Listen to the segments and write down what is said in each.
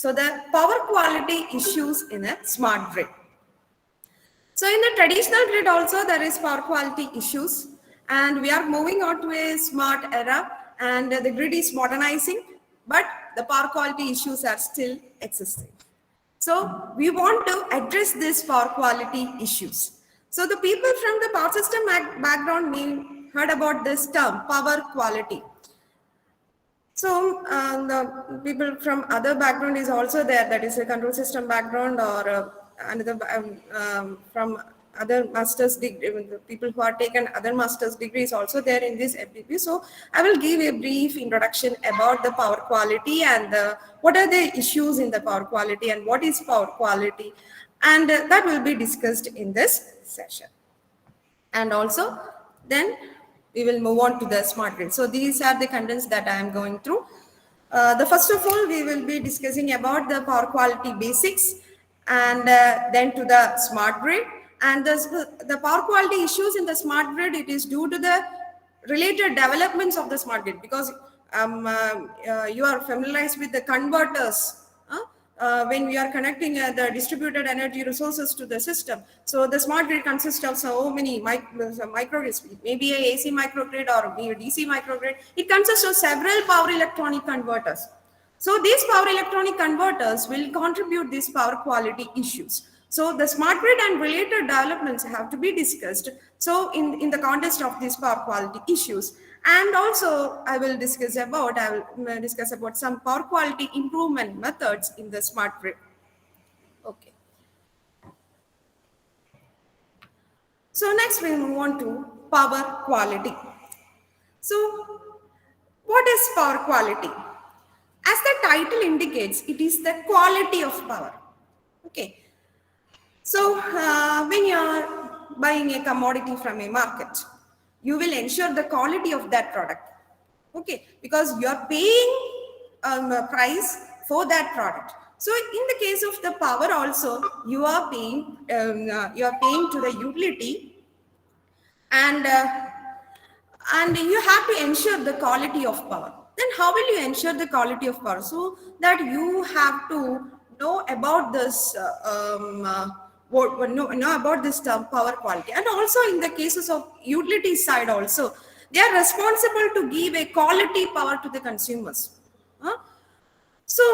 So the power quality issues in a smart grid. So in the traditional grid also there is power quality issues, and we are moving on to a smart era, and the grid is modernizing, but the power quality issues are still existing. So we want to address these power quality issues. So the people from the power system background may heard about this term power quality. So the people from other background is also there, that is a control system background, or another from other master's degree, the people who are taken other master's degrees also there in this FDP. So I will give a brief introduction about the power quality and what are the issues in the power quality and what is power quality, and that will be discussed in this session. And also then we will move on to the smart grid. So these are the contents that I am going through. The first of all, we will be discussing about the power quality basics, and then to the smart grid. And the power quality issues in the smart grid, it is due to the related developments of the smart grid, because you are familiarized with the converters. When we are connecting the distributed energy resources to the system. So the smart grid consists of so many microgrids, maybe a AC microgrid or maybe a DC microgrid. It consists of several power electronic converters. So these power electronic converters will contribute these power quality issues. So the smart grid and related developments have to be discussed. So in the context of these power quality issues. And also I will discuss about some power quality improvement methods in the smart grid. Okay. So next we move on to power quality. So what is power quality? As the title indicates, it is the quality of power. Okay. So when you are buying a commodity from a market, you will ensure the quality of that product. Okay, because you are paying a price for that product. So in the case of the power also, you are paying to the utility, and you have to ensure the quality of power. Then how will you ensure the quality of power? So that you have to know about this know about this term power quality. And also in the cases of utility side also, they are responsible to give a quality power to the consumers. So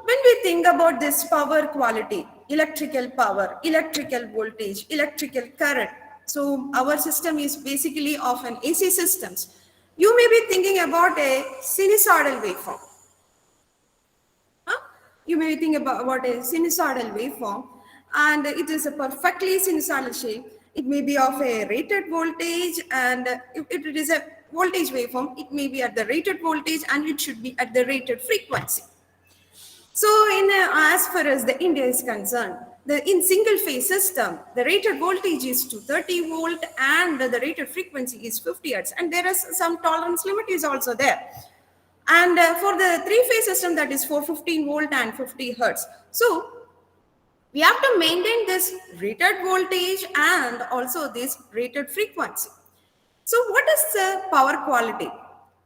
when we think about this power quality, electrical power, electrical voltage, electrical current, so our system is basically of an AC systems. You may be thinking about a sinusoidal waveform. You may be thinking about a sinusoidal waveform, and it is a perfectly sinusoidal shape. It may be of a rated voltage, and if it is a voltage waveform, it may be at the rated voltage and it should be at the rated frequency. So as far as the India is concerned, in single phase system, the rated voltage is 230 volt and the rated frequency is 50 hertz, and there is some tolerance limit is also there. And for the three phase system, that is 415 volt and 50 hertz. So we have to maintain this rated voltage and also this rated frequency. So what is the power quality?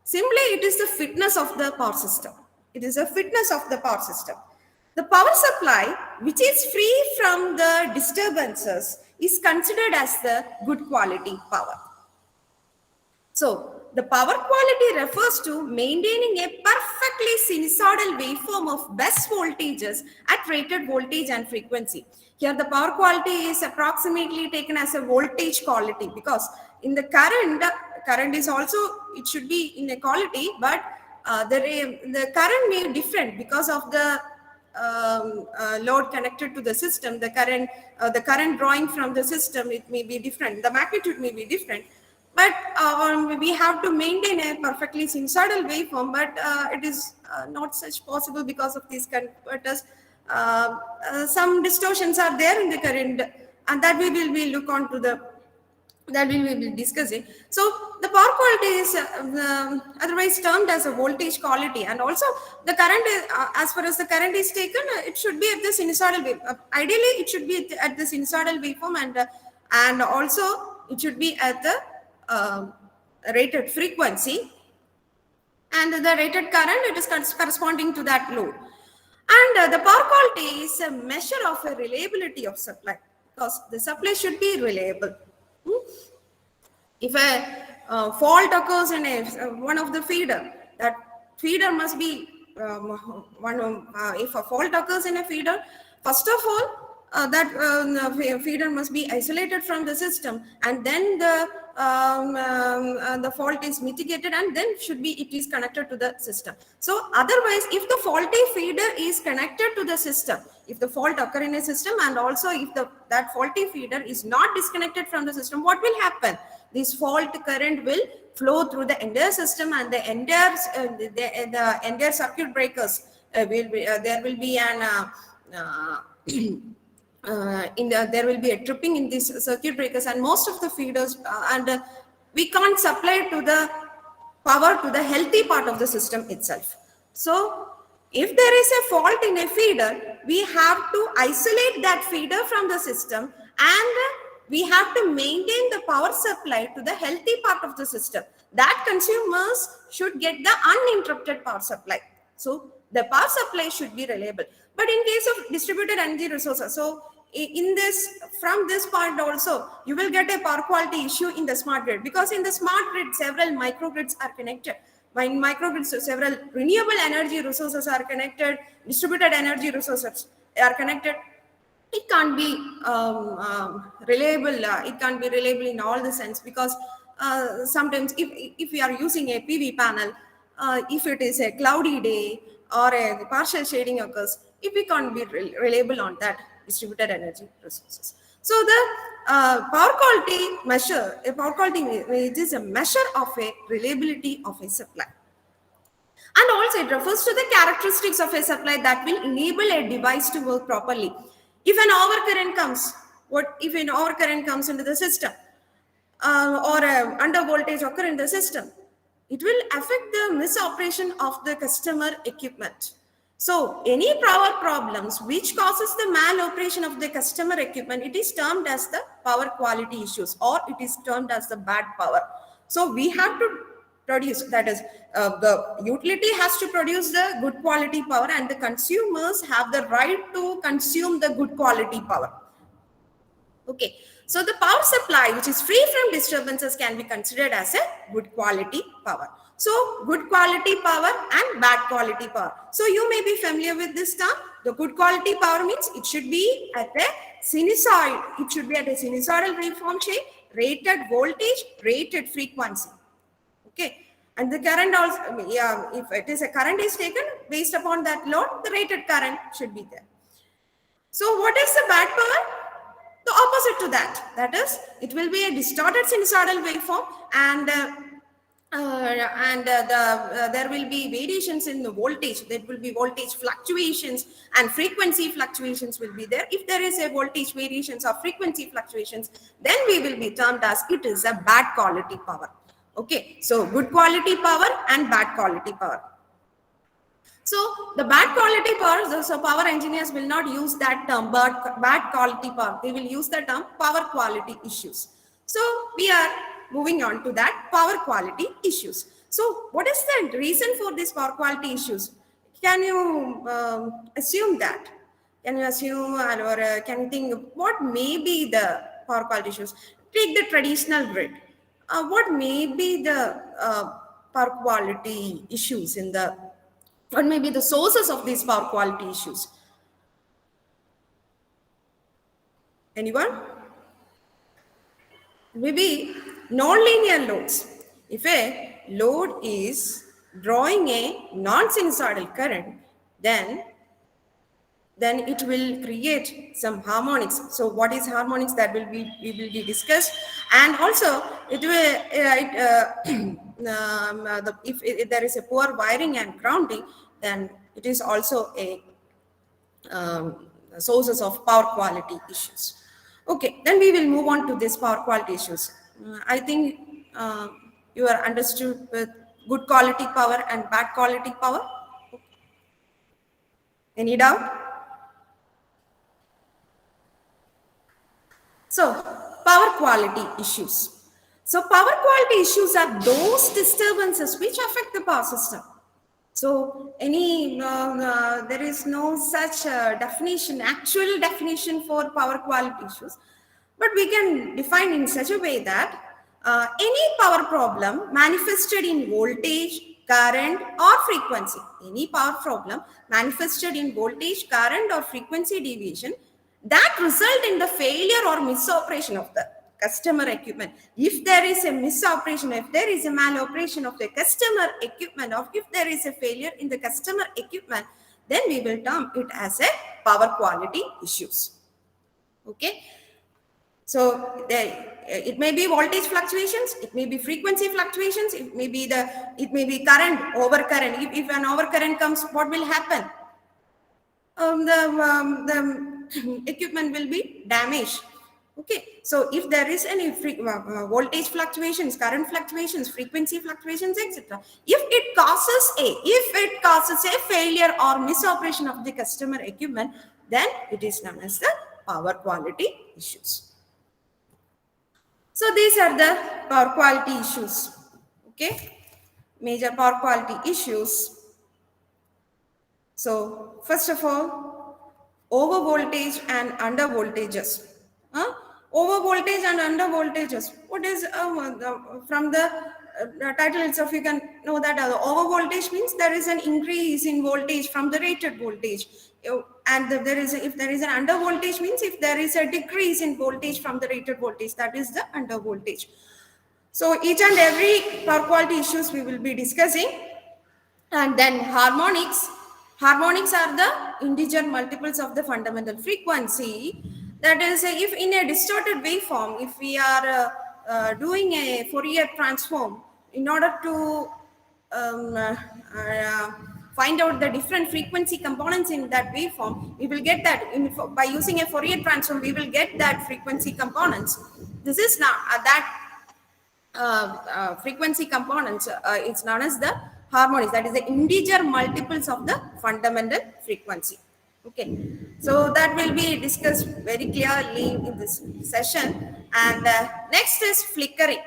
Simply, it is the fitness of the power system. It is a fitness of the power system. The power supply, which is free from the disturbances, is considered as the good quality power. So the power quality refers to maintaining a perfectly sinusoidal waveform of best voltages at rated voltage and frequency. Here the power quality is approximately taken as a voltage quality, because in the current is also, it should be in equality, but the current may be different because of the load connected to the system. The current drawing from the system, it may be different. The magnitude may be different. But we have to maintain a perfectly sinusoidal waveform, but it is not such possible because of these converters. Some distortions are there in the current, and that we will be discussing. So the power quality is otherwise termed as a voltage quality, and also the current is, as far as the current is taken, it should be at the sinusoidal wave. Ideally, it should be at the sinusoidal waveform, and also it should be at the rated frequency, and the rated current, it is corresponding to that load. And the power quality is a measure of a reliability of supply, because the supply should be reliable. If a fault occurs in one of the feeder, that feeder must be if a fault occurs in a feeder, first of all, that feeder must be isolated from the system, and then the fault is mitigated, and then it is connected to the system. So otherwise, if the faulty feeder is connected to the system, if the fault occur in a system, and also if that faulty feeder is not disconnected from the system, what will happen? This fault current will flow through the entire system, and the entire circuit breakers will be there will be an there will be a tripping in these circuit breakers, and most of the feeders we can't supply to the power to the healthy part of the system itself. So if there is a fault in a feeder, we have to isolate that feeder from the system, and we have to maintain the power supply to the healthy part of the system. That consumers should get the uninterrupted power supply. So the power supply should be reliable. But in case of distributed energy resources, so in this, from this point also, you will get a power quality issue in the smart grid, because in the smart grid, several microgrids are connected. In microgrids, several renewable energy resources are connected, distributed energy resources are connected. It can't be reliable. It can't be reliable in all the sense, because sometimes if we are using a PV panel, if it is a cloudy day or a partial shading occurs, if we can't be reliable on that distributed energy resources. So the power quality measure, a power quality is a measure of a reliability of a supply. And also it refers to the characteristics of a supply that will enable a device to work properly. If an overcurrent comes, if an overcurrent comes into the system, or under voltage occur in the system, it will affect the misoperation of the customer equipment. So any power problems which causes the maloperation of the customer equipment, it is termed as the power quality issues, or it is termed as the bad power. So we have to produce, that is, the utility has to produce the good quality power, and the consumers have the right to consume the good quality power. Okay, so the power supply which is free from disturbances can be considered as a good quality power. So good quality power and bad quality power. So you may be familiar with this term. The good quality power means it should be at a sinusoid. It should be at a sinusoidal waveform shape, rated voltage, rated frequency. Okay, and the current also, if it is a current is taken based upon that load, the rated current should be there. So what is the bad power? The opposite to that. That is, it will be a distorted sinusoidal waveform, and there will be variations in the voltage. There will be voltage fluctuations, and frequency fluctuations will be there. If there is a voltage variations or frequency fluctuations, then we will be termed as it is a bad quality power. Okay, so good quality power and bad quality power. So the bad quality power, so power engineers will not use that term, bad quality power. They will use the term power quality issues. So we are moving on to that power quality issues. So what is the reason for these power quality issues? Can you assume that? Can you assume, or can you think what may be the power quality issues? Take the traditional grid. What may be the power quality issues in the, what may be the sources of these power quality issues? Anyone? Maybe nonlinear loads. If a load is drawing a non-sinusoidal current, then it will create some harmonics. So what is harmonics? That will be, we will be discussed. And also it will if there is a poor wiring and grounding, then it is also a sources of power quality issues. Okay, then we will move on to this power quality issues. I think you are understood with good quality power and bad quality power. Any doubt? So, power quality issues. So, power quality issues are those disturbances which affect the power system. So there is no such definition, actual definition for power quality issues, but we can define in such a way that any power problem manifested in voltage, current or frequency, any power problem manifested in voltage, current or frequency deviation that result in the failure or misoperation of the customer equipment. If there is a misoperation, if there is a maloperation of the customer equipment, or if there is a failure in the customer equipment, then we will term it as a power quality issues. Okay. So it may be voltage fluctuations, it may be frequency fluctuations, it may be current, overcurrent. If an overcurrent comes, what will happen? The equipment will be damaged. Okay, so if there is any voltage fluctuations, current fluctuations, frequency fluctuations, etc., if it causes a failure or misoperation of the customer equipment, then it is known as the power quality issues. So these are the power quality issues. Okay, major power quality issues. So first of all, over voltage and under voltages. Over voltage and under voltages. What is from the title itself? You can know that over voltage means there is an increase in voltage from the rated voltage, and if there is an under voltage means if there is a decrease in voltage from the rated voltage, that is the under voltage. So each and every power quality issues we will be discussing, and then harmonics. Harmonics are the integer multiples of the fundamental frequency. That is, if in a distorted waveform, if we are doing a Fourier transform in order to find out the different frequency components in that waveform, we will get that by using a Fourier transform. We will get that frequency components. This is now frequency components. It's known as the harmonics. That is the integer multiples of the fundamental frequency. Okay, so that will be discussed very clearly in this session. And next is flickering.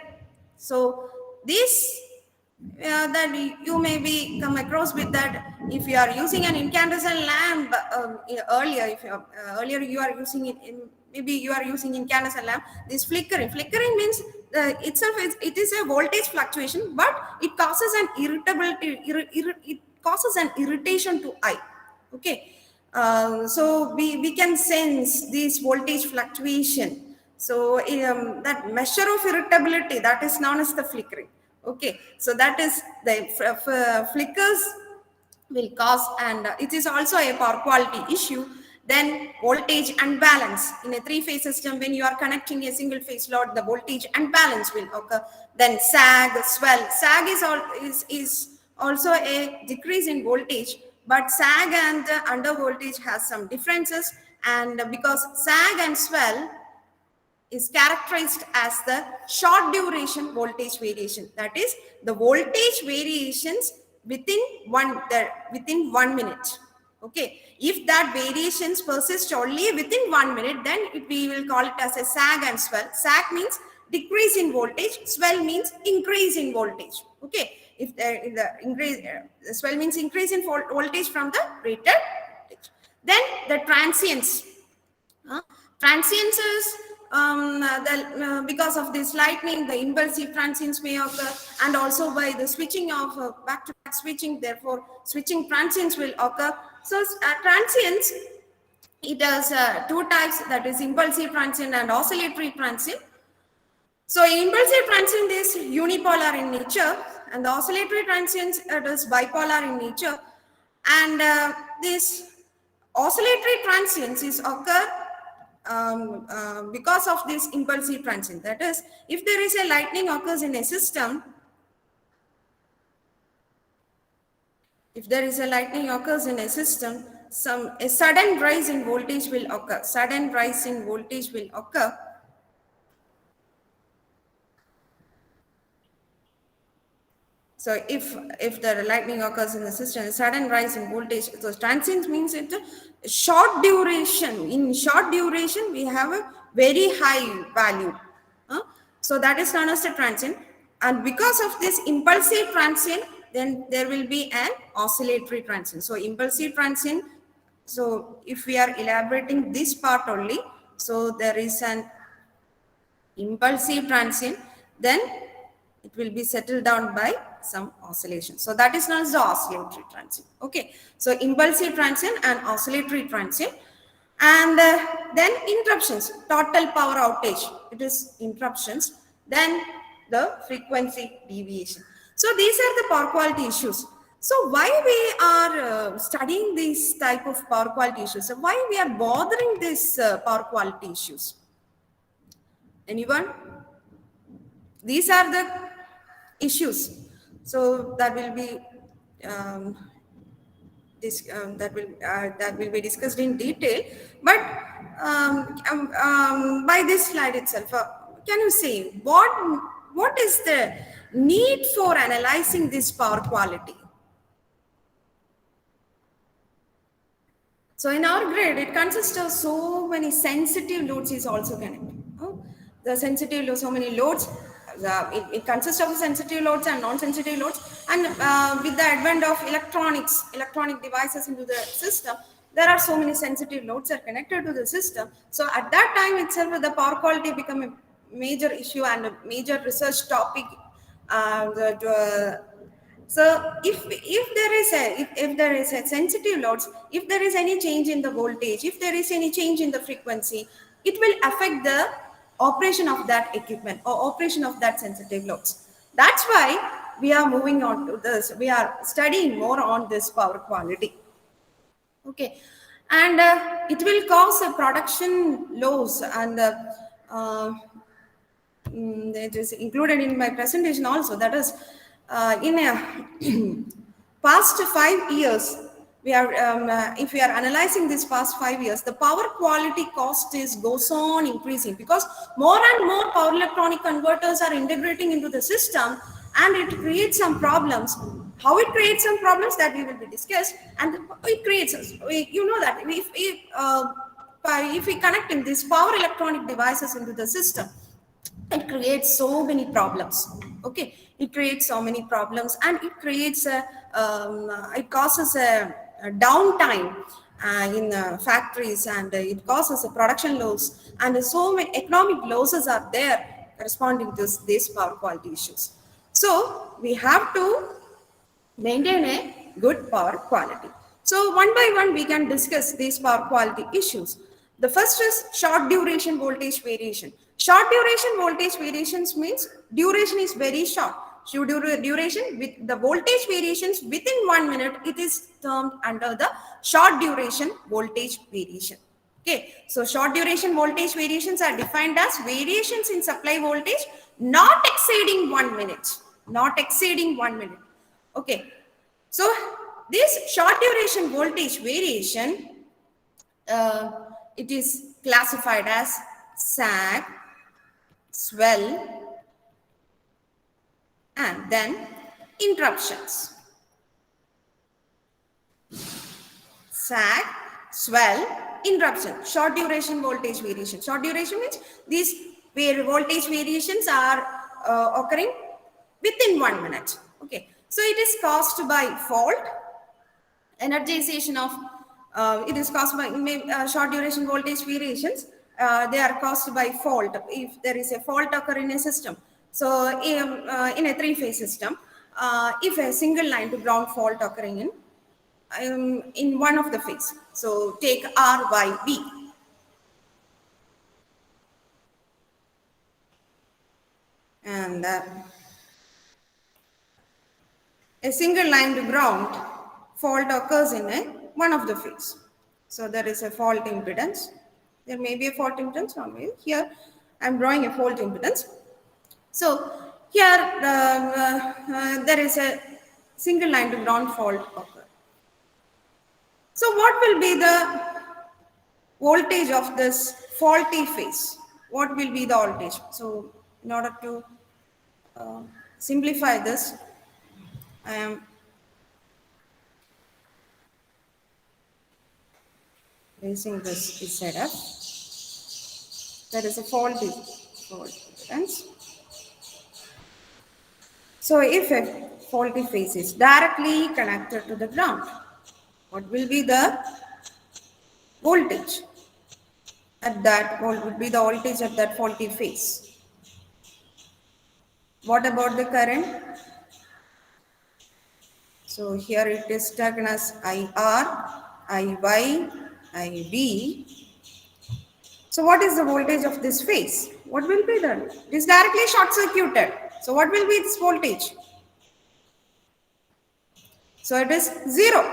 So this that you may be come across with that if you are using an incandescent lamp earlier. If earlier you are using it maybe you are using incandescent lamp. This flickering means it is a voltage fluctuation, but it causes an irritation to eye. Okay. So we can sense this voltage fluctuation. So that measure of irritability, that is known as the flickering. Okay, so that is the flickers will cause, and it is also a power quality issue. Then voltage unbalance in a three-phase system. When you are connecting a single phase load, the voltage unbalance will occur. Then sag, swell. Sag is also a decrease in voltage. But sag and under voltage has some differences, and because sag and swell is characterized as the short duration voltage variation. That is the voltage variations within 1 minute. Okay, if that variations persist only within 1 minute, then we will call it as a sag and swell. Sag means decrease in voltage, swell means increase in voltage. Okay. If the swell means increase in voltage from the rated voltage. Then the transients. Transients is because of this lightning, the impulsive transients may occur, and also by the switching of back-to-back switching, therefore switching transients will occur. So transients, it has two types, that is impulsive transient and oscillatory transient. So impulsive transient is unipolar in nature, and the oscillatory transients, it is bipolar in nature. And this oscillatory transients is occur because of this impulsive transient. That is, if there is a lightning occurs in a system, a sudden rise in voltage will occur. Sudden rise in voltage will occur. So if the lightning occurs in the system, a sudden rise in voltage, so transient means it's a short duration. In short duration, we have a very high value. So that is known as the transient. And because of this impulsive transient, then there will be an oscillatory transient. So impulsive transient. So if we are elaborating this part only, so there is an impulsive transient, then it will be settled down by some oscillation. So that is known as the oscillatory transient. Okay, so impulsive transient and oscillatory transient. And then interruptions, total power outage, it is interruptions, then the frequency deviation. So these are the power quality issues. So why we are studying these type of power quality issues? So why we are bothering these power quality issues? Anyone? These are the issues. So that will be that will be discussed in detail. But by this slide itself, can you say what is the need for analyzing this power quality? So in our grid, it consists of so many sensitive loads is also connected. The sensitive loads, so many loads. It consists of sensitive loads and non-sensitive loads. And with the advent of electronic devices into the system, there are so many sensitive loads are connected to the system. So at that time itself, the power quality become a major issue and a major research topic. So if there is a sensitive loads, if there is any change in the voltage, if there is any change in the frequency, it will affect the operation of that equipment or operation of that sensitive loads. That's why we are moving on to this. We are studying more on this power quality. Okay, and it will cause a production loss, and it is included in my presentation also. That is, in a past 5 years, we are if we are analyzing this past 5 years, the power quality cost goes on increasing because more and more power electronic converters are integrating into the system, and it creates some problems. How it creates some problems, that we will be discussed, and it creates you know that if we connect in these power electronic devices into the system, it creates so many problems. Okay, it creates so many problems, and it creates it causes a downtime in factories, and it causes a production loss, and so many economic losses are there corresponding to these power quality issues. So we have to maintain a good power quality. So one by one we can discuss these power quality issues. The first is short duration voltage variation. Short duration voltage variations means duration is very short. So duration with the voltage variations within 1 minute, it is termed under the short duration voltage variation. Okay, so short duration voltage variations are defined as variations in supply voltage not exceeding 1 minute. Not exceeding 1 minute. Okay, so this short duration voltage variation, it is classified as sag, swell, and then interruptions. Sag, swell, interruption. Short duration voltage variation. Short duration means these voltage variations are occurring within 1 minute. Okay, so it is caused by fault, energization of it is caused by short duration voltage variations. They are caused by fault. If there is a fault occur in a system, so in a three-phase system, if a single line to ground fault occurring in one of the phase, so take R, Y, B. And a single line to ground fault occurs in one of the phase. So there is a fault impedance. There may be a fault impedance, or maybe here I'm drawing a fault impedance. So here there is a single line to ground fault occur. So what will be the voltage of this faulty phase? What will be the voltage? So in order to simplify this, I am raising this ZF. There is a fault impedance. So if a faulty phase is directly connected to the ground, what will be the voltage at that, what would be the voltage at that faulty phase? What about the current? So here it is taken as IR, IY, IB. So what is the voltage of this phase? What will be the? It is directly short circuited. So what will be its voltage? So it is 0.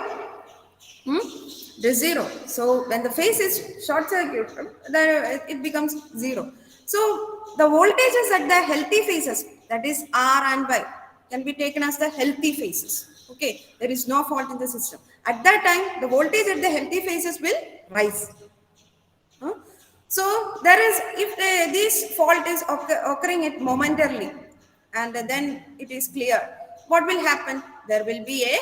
It is 0. So when the phase is short circuit, then it becomes 0. So the voltages at the healthy phases, that is R and Y, can be taken as the healthy phases. Okay, there is no fault in the system. At that time, the voltage at the healthy phases will rise. So there is, if this fault is occurring it momentarily, and then it is clear, what will happen? There will be a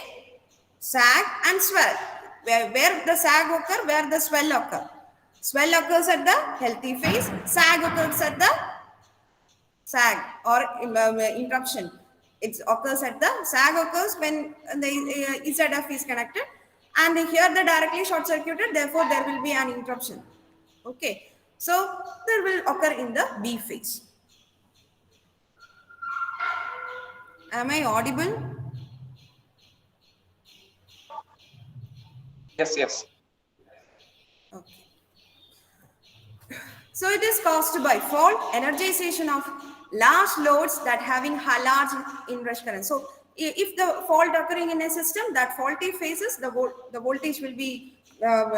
sag and swell. Where the sag occur, where the swell occur. Swell occurs at the healthy phase, sag occurs at the sag or interruption. It occurs at the sag occurs when the ZF is connected, and here the directly short circuited, therefore there will be an interruption. Okay, so there will occur in the B phase. Am I audible? Yes. Okay. So it is caused by fault, energization of large loads that having a large inrush current. So if the fault occurring in a system, that faulty phases, the voltage will be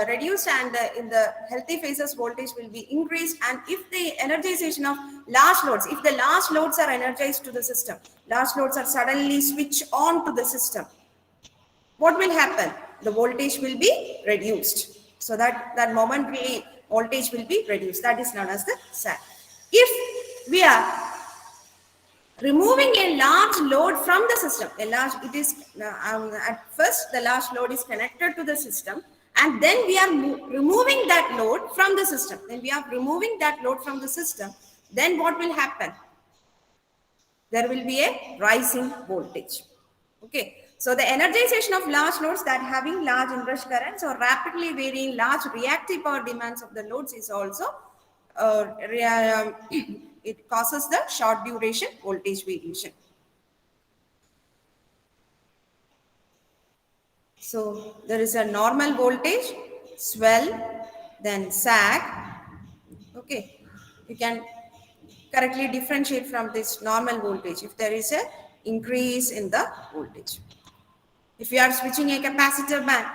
reduced, and in the healthy phases, voltage will be increased. And if the energization of large loads, if the large loads are energized to the system, large loads are suddenly switched on to the system, what will happen? The voltage will be reduced. So that momentarily voltage will be reduced. That is known as the sag. If we are removing a large load from the system, at first the large load is connected to the system, and then we are removing that load from the system. Then what will happen? There will be a rise in voltage. Okay. So the energization of large loads that having large inrush currents or rapidly varying large reactive power demands of the loads is also it causes the short duration voltage variation. So there is a normal voltage, swell, then sag. Okay, you can correctly differentiate from this normal voltage if there is a increase in the voltage. If you are switching a capacitor bank,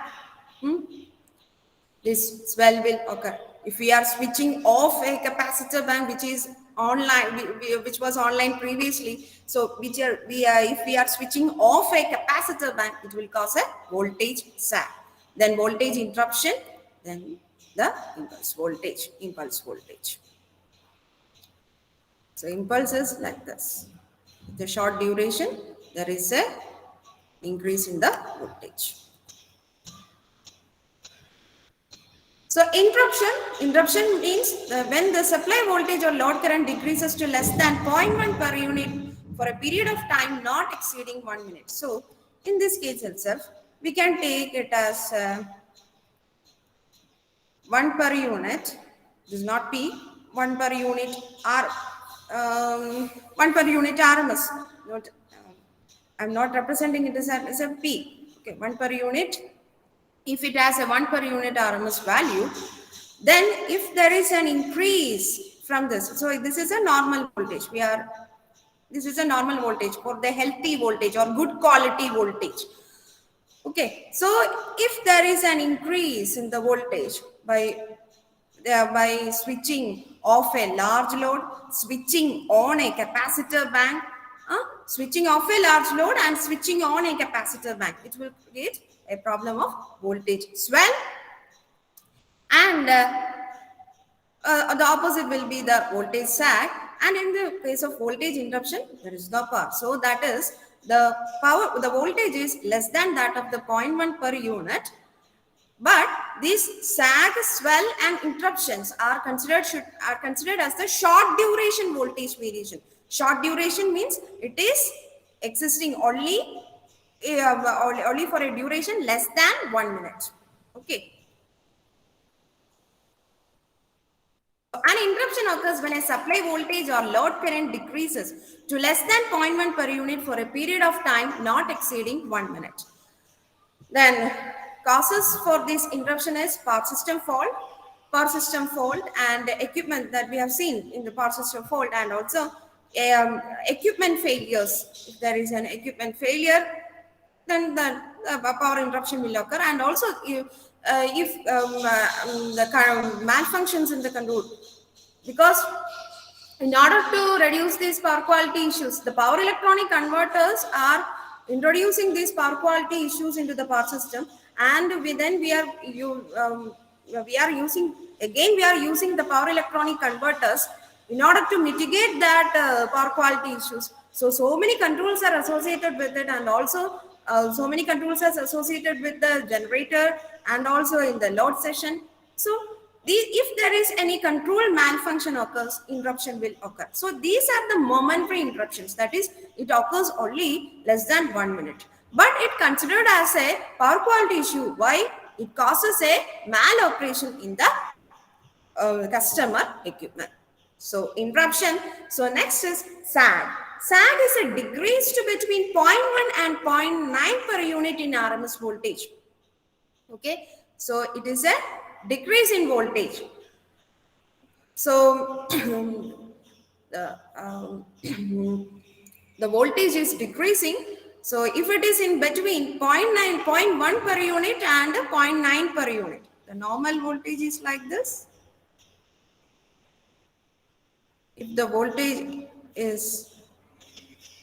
this swell will occur. If we are switching off a capacitor bank which is online, which was online previously, so if we are switching off a capacitor bank, it will cause a voltage sag, then voltage interruption, then the impulse voltage. So impulse is like this. The short duration, there is a increase in the voltage. So interruption means when the supply voltage or load current decreases to less than 0.1 per unit for a period of time not exceeding 1 minute. So in this case itself, we can take it as 1 per unit. This is not P, 1 per unit R, 1 per unit RMS. I'm not representing it as a P. Okay, 1 per unit. If it has a 1 per unit RMS value, then if there is an increase from this, so this is a normal voltage. This is a normal voltage for the healthy voltage or good quality voltage. Okay, so if there is an increase in the voltage by switching off a large load, switching on a capacitor bank, switching off a large load and switching on a capacitor bank, it will create a problem of voltage swell, and the opposite will be the voltage sag. And in the case of voltage interruption, there is no power. So that is the voltage is less than that of the 0.1 per unit. But these sag, swell, and interruptions are considered as the short duration voltage variation. Short duration means it is existing only only for a duration less than 1 minute. Okay. An interruption occurs when a supply voltage or load current decreases to less than zero point 0.1 per unit for a period of time not exceeding 1 minute. Then causes for this interruption is power system fault and equipment that we have seen in the power system fault, and also equipment failures. If there is an equipment failure, then the power interruption will occur, and also if the kind of malfunctions in the control, because in order to reduce these power quality issues, the power electronic converters are introducing these power quality issues into the power system, and we are using the power electronic converters in order to mitigate that power quality issues. So many controls are associated with it, and also so many controls are associated with the generator and also in the load session. So if there is any control malfunction occurs, interruption will occur. So these are the momentary interruptions. That is, it occurs only less than 1 minute. But it considered as a power quality issue. Why? It causes a mal-operation in the customer equipment. So interruption. So next is SAG. SAG is a decrease to between 0.1 and 0.9 per unit in RMS voltage. Okay. So it is a decrease in voltage. So the voltage is decreasing. So if it is in between 0.9, 0.1 per unit and 0.9 per unit, the normal voltage is like this. If the voltage is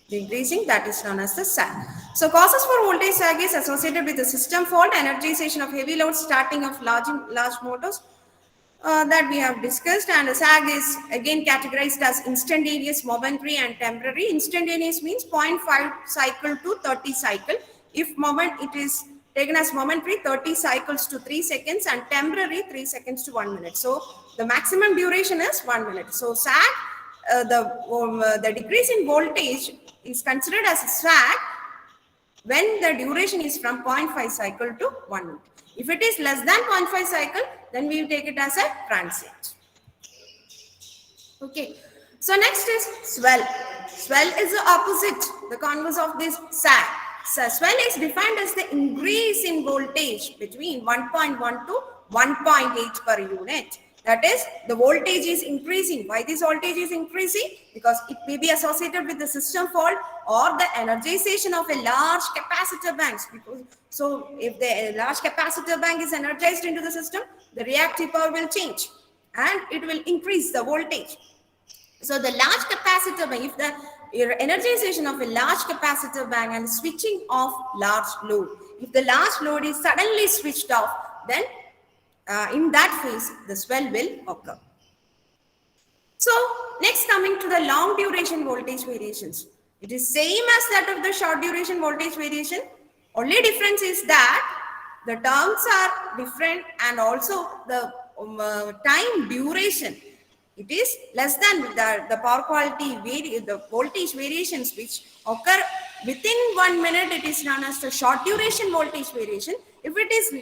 decreasing, that is known as the sag. So causes for voltage sag is associated with the system fault, energization of heavy loads, starting of large motors that we have discussed, and the sag is again categorized as instantaneous, momentary and temporary. Instantaneous means 0.5 cycle to 30 cycle. If moment, it is taken as momentary, 30 cycles to 3 seconds, and temporary 3 seconds to 1 minute. So the maximum duration is 1 minute. So sag, the decrease in voltage is considered as a sag when the duration is from 0.5 cycle to 1 minute. If it is less than 0.5 cycle, then we will take it as a transient. Okay. So next is swell. Swell is the opposite, the converse of this sag. So swell is defined as the increase in voltage between 1.1 to 1.8 per unit. That is, the voltage is increasing. Why this voltage is increasing? Because it may be associated with the system fault or the energization of a large capacitor banks. So if the large capacitor bank is energized into the system, the reactive power will change and it will increase the voltage. So the large capacitor bank, if the energization of a large capacitor bank and switching off large load, if the large load is suddenly switched off, then in that phase, the swell will occur. So next, coming to the long duration voltage variations. It is same as that of the short duration voltage variation. Only difference is that the terms are different, and also the time duration. It is less than the power quality, the voltage variations which occur within 1 minute. It is known as the short duration voltage variation. If it is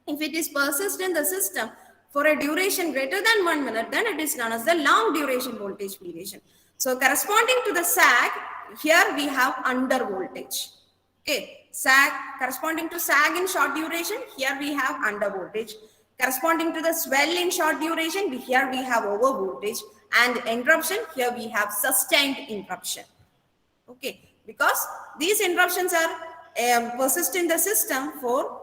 if it is persist in the system for a duration greater than 1 minute, then it is known as the long duration voltage variation. So corresponding to the sag, here we have under voltage. Okay, sag, corresponding to sag in short duration, here we have under voltage. Corresponding to the swell in short duration, here we have over voltage, and interruption, here we have sustained interruption. Okay, because these interruptions are persist in the system for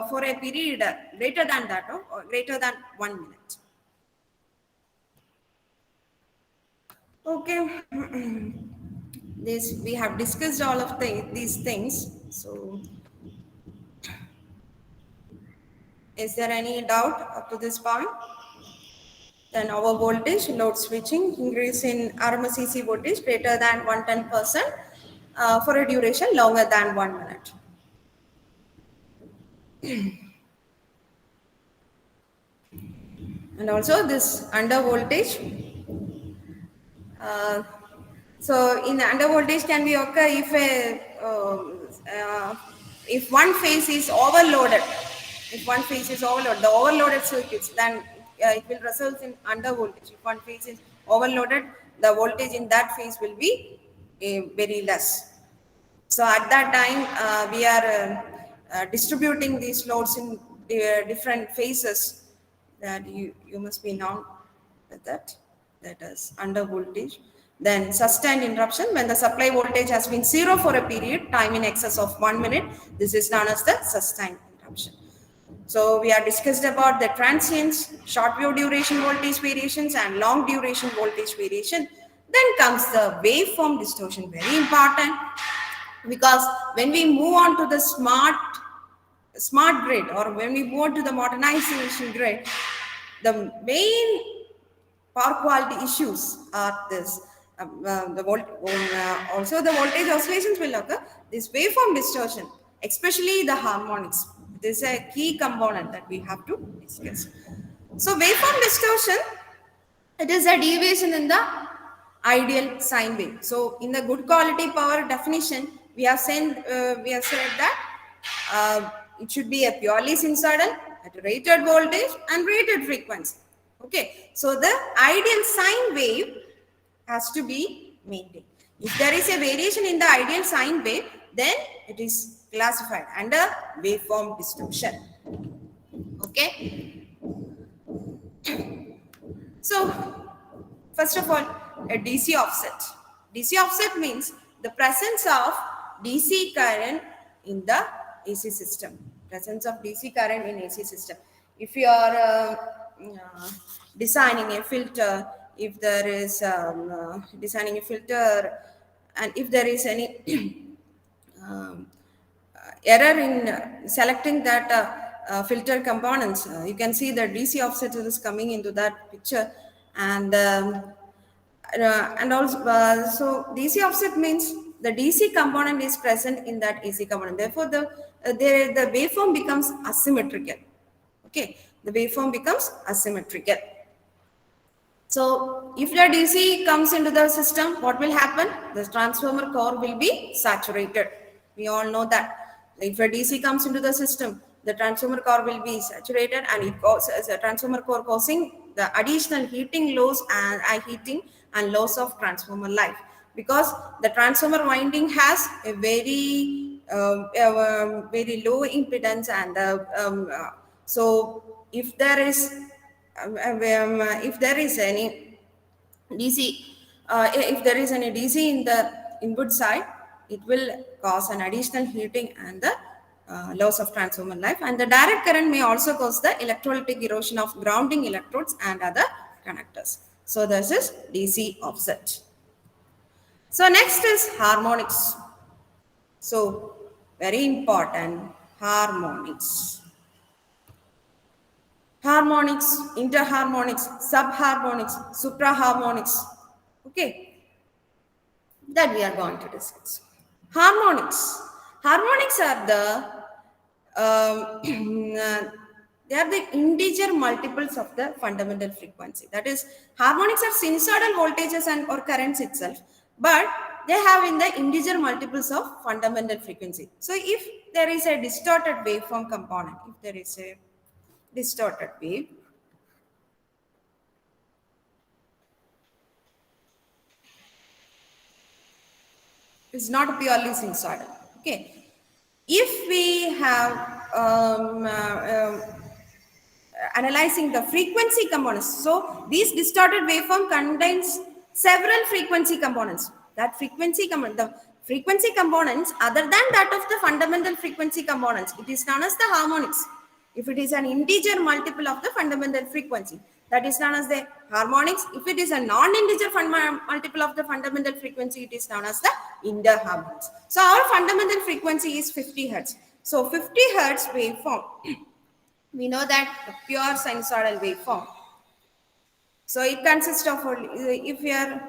for a period greater than that or greater than 1 minute. Okay, this we have discussed all of these things. So, is there any doubt up to this point? Then our voltage, load switching, increase in RMS EC voltage greater than 110% for a duration longer than 1 minute. And also this under voltage, So in under voltage can be occur if one phase is overloaded. If one phase is overloaded, the overloaded circuits, then it will result in under voltage. If one phase is overloaded, the voltage in that phase will be very less. So at that time, we are distributing these loads in different phases. That you must be known with that. That is under voltage. Then sustained interruption, when the supply voltage has been zero for a period, time in excess of 1 minute. This is known as the sustained interruption. So we are discussed about the transients, short wave duration voltage variations, and long duration voltage variation. Then comes the waveform distortion, very important, because when we move on to the smart grid, or when we move on to the modernization grid, the main power quality issues are this. Also the voltage oscillations will occur. This waveform distortion, especially the harmonics, this is a key component that we have to discuss. So waveform distortion, it is a deviation in the ideal sine wave. So in the good quality power definition, we have said that it should be a purely sinusoidal at rated voltage and rated frequency. Okay, so the ideal sine wave has to be maintained. If there is a variation in the ideal sine wave, then it is classified under waveform distortion. Okay. So, first of all, a DC offset. DC offset means the presence of DC current in the AC system. Presence of DC current in AC system. If you are designing a filter, if there is designing a filter, and if there is any error in selecting that filter components, you can see the DC offset is coming into that picture, and also so DC offset means the DC component is present in that AC component. Therefore, the waveform becomes asymmetrical. Okay, the waveform becomes asymmetrical. So if the DC comes into the system, what will happen? The transformer core will be saturated. We all know that. If a DC comes into the system, the transformer core will be saturated, and it causes a transformer core causing the additional heating loss and heating and loss of transformer life, because the transformer winding has a very very low impedance, and so if there is any DC, if there is any DC in the input side, it will cause an additional heating and the loss of transformer life. And the direct current may also cause the electrolytic erosion of grounding electrodes and other connectors. So this is DC offset. So next is harmonics. So very important, harmonics. Harmonics, interharmonics, subharmonics, supraharmonics. Okay, that we are going to discuss. Harmonics. Harmonics are they are the integer multiples of the fundamental frequency. That is, harmonics are sinusoidal voltages and or currents itself, but they have in the integer multiples of fundamental frequency. So if there is a distorted waveform component, if there is a distorted wave, it's not purely sinusoidal. Okay, if we have analyzing the frequency components, so this distorted waveform contains several frequency components. That frequency the frequency components other than that of the fundamental frequency components, it is known as the harmonics. If it is an integer multiple of the fundamental frequency, that is known as the harmonics. If it is a non-integer multiple of the fundamental frequency, it is known as the interharmonics. So our fundamental frequency is 50 Hertz. So 50 Hertz waveform, we know that the pure sinusoidal waveform. So it consists of, if we are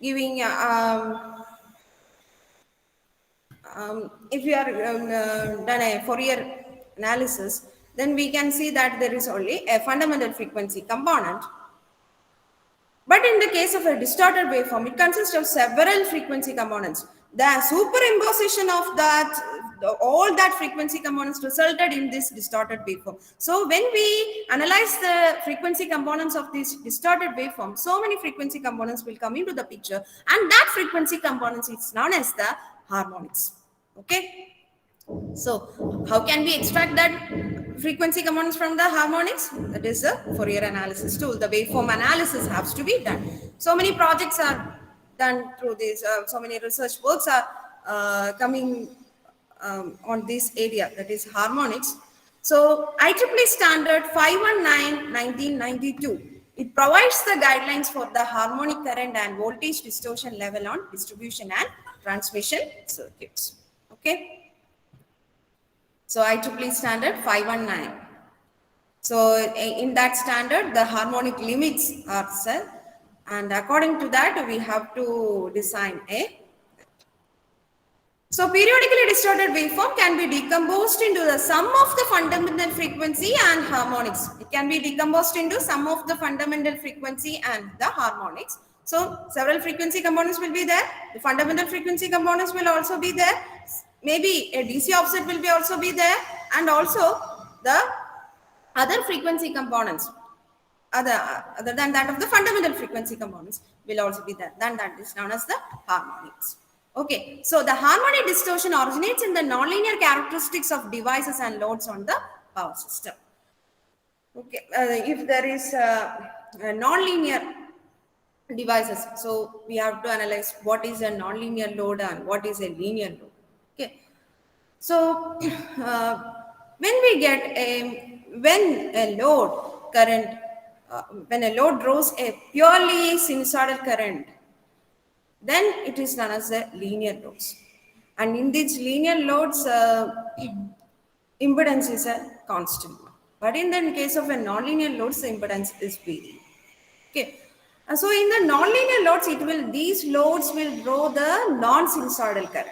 giving if we are done a Fourier analysis, then we can see that there is only a fundamental frequency component But in the case of a distorted waveform, it consists of several frequency components. The superimposition of all that frequency components resulted in this distorted waveform. So when we analyze the frequency components of this distorted waveform, so many frequency components will come into the picture, and that frequency components is known as the harmonics. Okay. So how can we extract that frequency components from the harmonics? That is the Fourier analysis tool. The waveform analysis has to be done. So many projects are done through this. So many research works are coming on this area, that is harmonics. So IEEE standard 519/1992. It provides the guidelines for the harmonic current and voltage distortion level on distribution and transmission circuits. Okay. So IEEE standard 519. So in that standard, the harmonic limits are set, and according to that, we have to design a. So periodically distorted waveform can be decomposed into the sum of the fundamental frequency and harmonics. It can be decomposed into sum of the fundamental frequency and the harmonics. So several frequency components will be there. The fundamental frequency components will also be there. Maybe a DC offset will be also be there, and also the other frequency components other than that of the fundamental frequency components will also be there. Then that is known as the harmonics. Okay, so the harmonic distortion originates in the nonlinear characteristics of devices and loads on the power system. Okay, if there is a nonlinear devices, so we have to analyze what is a nonlinear load and what is a linear load. Okay, so when we get when a load current, when a load draws a purely sinusoidal current, then it is known as the linear loads. And in these linear loads, impedance is a constant. But in the case of a nonlinear loads, the impedance is varying. Okay. So in the nonlinear loads, these loads will draw the non-sinusoidal current.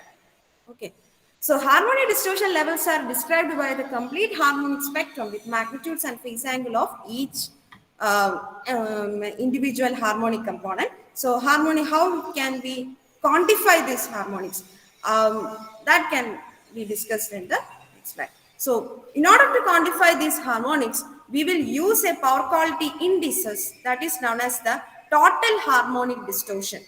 Okay. So harmonic distortion levels are described by the complete harmonic spectrum with magnitudes and phase angle of each individual harmonic component. So harmonic, how can we quantify these harmonics? That can be discussed in the next slide. So in order to quantify these harmonics, we will use a power quality indices that is known as the total harmonic distortion.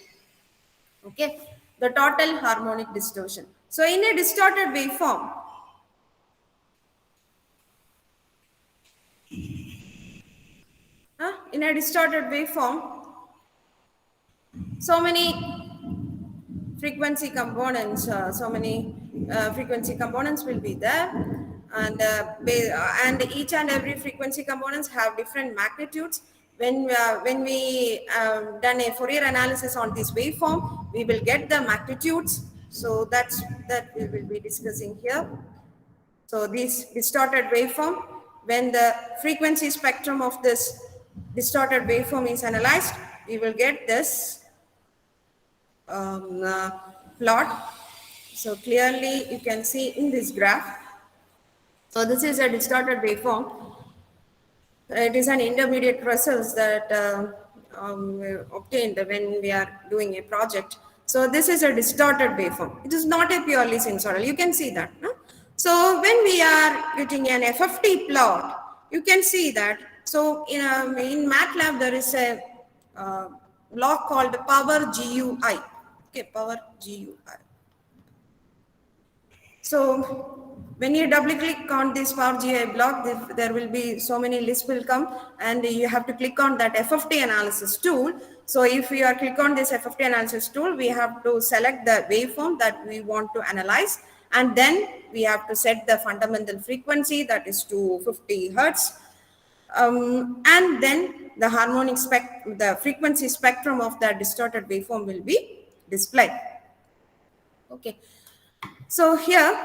Okay, the total harmonic distortion. So in a distorted waveform, so many frequency components, frequency components will be there, and each and every frequency components have different magnitudes. When we done a Fourier analysis on this waveform, we will get the magnitudes. So that we will be discussing here. So this distorted waveform, when the frequency spectrum of this distorted waveform is analyzed, we will get this plot. So clearly you can see in this graph. So this is a distorted waveform. It is an intermediate result that obtained when we are doing a project. So this is a distorted waveform. It is not a purely sinusoidal. You can see that. No? So when we are getting an FFT plot, you can see that. So in MATLAB, there is a block called power GUI. Okay, power GUI. So when you double click on this power GUI block, there will be so many lists will come, and you have to click on that FFT analysis tool. So if you are click on this FFT analysis tool, we have to select the waveform that we want to analyze, and then we have to set the fundamental frequency, that is 250 Hertz. And then the harmonic the frequency spectrum of the distorted waveform will be displayed. Okay. So here,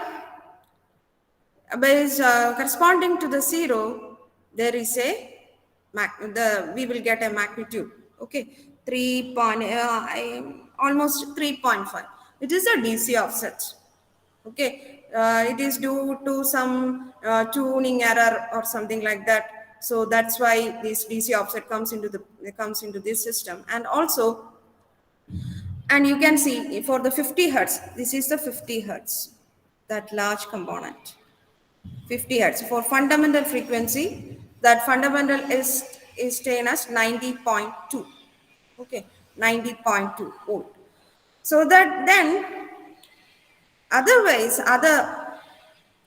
corresponding to the 0, there is a we will get a magnitude. Okay, almost 3.5. It is a DC offset. Okay, it is due to some tuning error or something like that. So that's why this DC offset comes into this system. And also, and you can see for the 50 hertz, this is the 50 hertz, that large component. 50 hertz for fundamental frequency, that fundamental is taken as 90.2. Okay, 90.2 volt. So that then otherwise other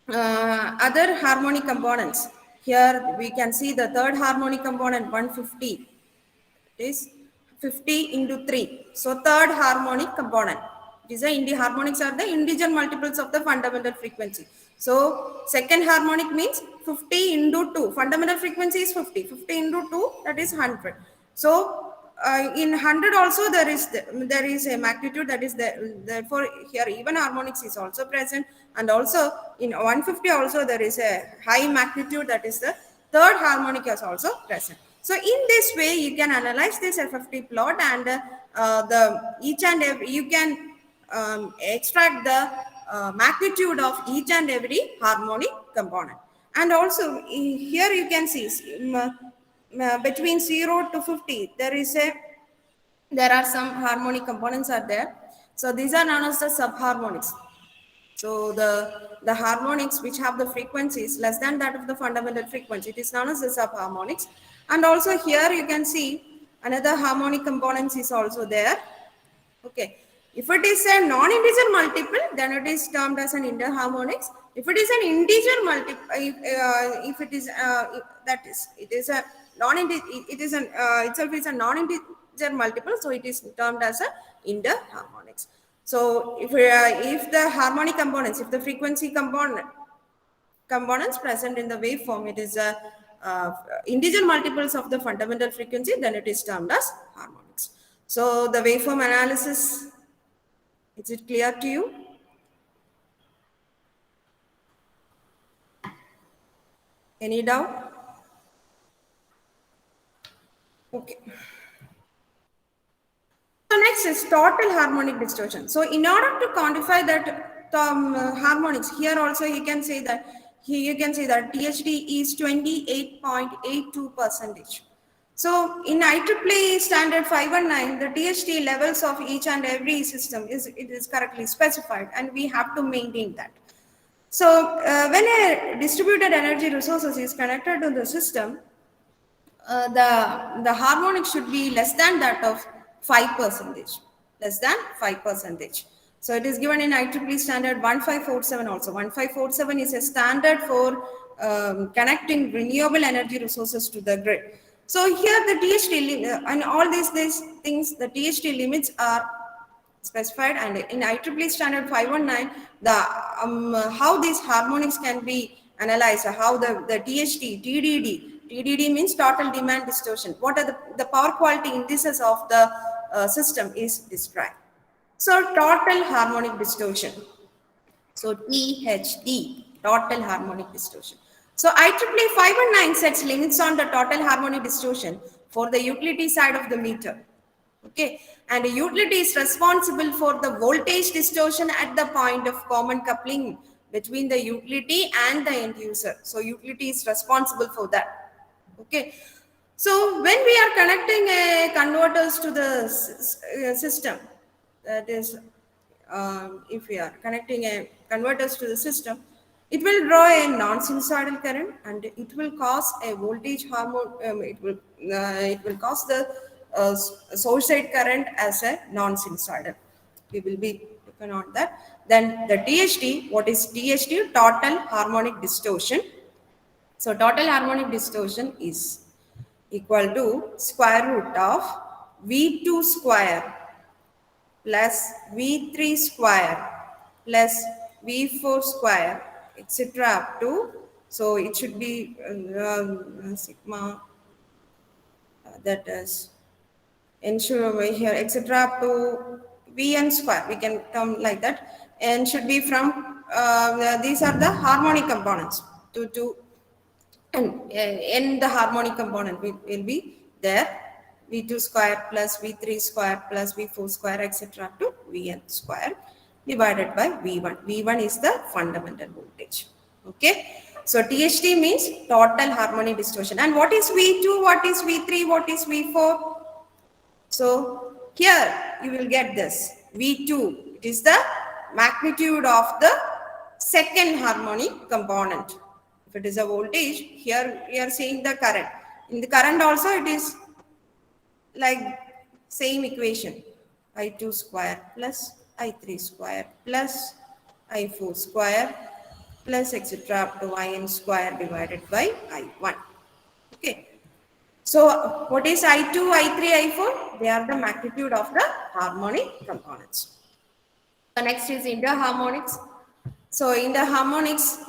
harmonic components, here we can see the third harmonic component 150 is 50 into 3. So third harmonic component. These are harmonics are the integer multiples of the fundamental frequency. So second harmonic means 50 into 2. Fundamental frequency is 50. 50 into 2, that is 100. So in 100 also there is a magnitude, that is therefore here even harmonics is also present, and also in 150 also there is a high magnitude, that is the third harmonic is also present. So in this way you can analyze this FFT plot, and each and every you can extract the magnitude of each and every harmonic component. And also here you can see between 0 to 50 there are some harmonic components are there. So these are known as the subharmonics. So the harmonics which have the frequencies less than that of the fundamental frequency, it is known as the subharmonics. And also here you can see another harmonic components is also there. Okay, if it is a non-integer multiple, then it is termed as an interharmonics. If it is an integer multiple, if it is that is it is a non-integer, it is an itself is a non-integer multiple, so it is termed as a interharmonics. So if the harmonic components, if the frequency components present in the waveform, it is a integer multiples of the fundamental frequency, then it is termed as harmonics. So the waveform analysis, is it clear to you? Any doubt? Okay. So next is total harmonic distortion. So in order to quantify that harmonics, here also you can say that THD is 28.82%. So in IEEE standard 519, the THD levels of each and every system is correctly specified, and we have to maintain that. So when a distributed energy resources is connected to the system, the harmonic should be less than that of 5%, less than 5%. So it is given in IEEE standard 1547 also. 1547 is a standard for connecting renewable energy resources to the grid. So here the THD and all these things, the THD limits are specified, and in IEEE standard 519, the how these harmonics can be analyzed, how the THD, TDD means total demand distortion. What are the power quality indices of the system is described. So total harmonic distortion. So THD, total harmonic distortion. So IEEE 519 sets limits on the total harmonic distortion for the utility side of the meter. Okay, and a utility is responsible for the voltage distortion at the point of common coupling between the utility and the end user. So utility is responsible for that. Okay, so when we are connecting a converters to the system, that is, if we are connecting a converters to the system, it will draw a non-sinusoidal current, and it will cause a voltage it will cause the source side current as a non-sinusoidal. We will be looking on that. Then the THD, what is THD? Total harmonic distortion. So total harmonic distortion is equal to square root of V2 square plus V3 square plus V4 square, etc. up to, so it should be sigma, that is, ensure here, etc. up to Vn square, we can term like that, and should be from these are the harmonic components and the harmonic component will be there, V2 square plus V3 square plus V4 square, etc. up to Vn square divided by V1. V1 is the fundamental voltage. Okay. So THD means total harmonic distortion. And what is V2? What is V3? What is V4? So here you will get this V2. It is the magnitude of the second harmonic component. If it is a voltage, here we are seeing the current. In the current also it is like same equation. I2 square plus I3 square plus I4 square plus etc. up to In square divided by I1. Okay. So what is I2, I3, I4? They are the magnitude of the harmonic components. The next is interharmonics. So interharmonics,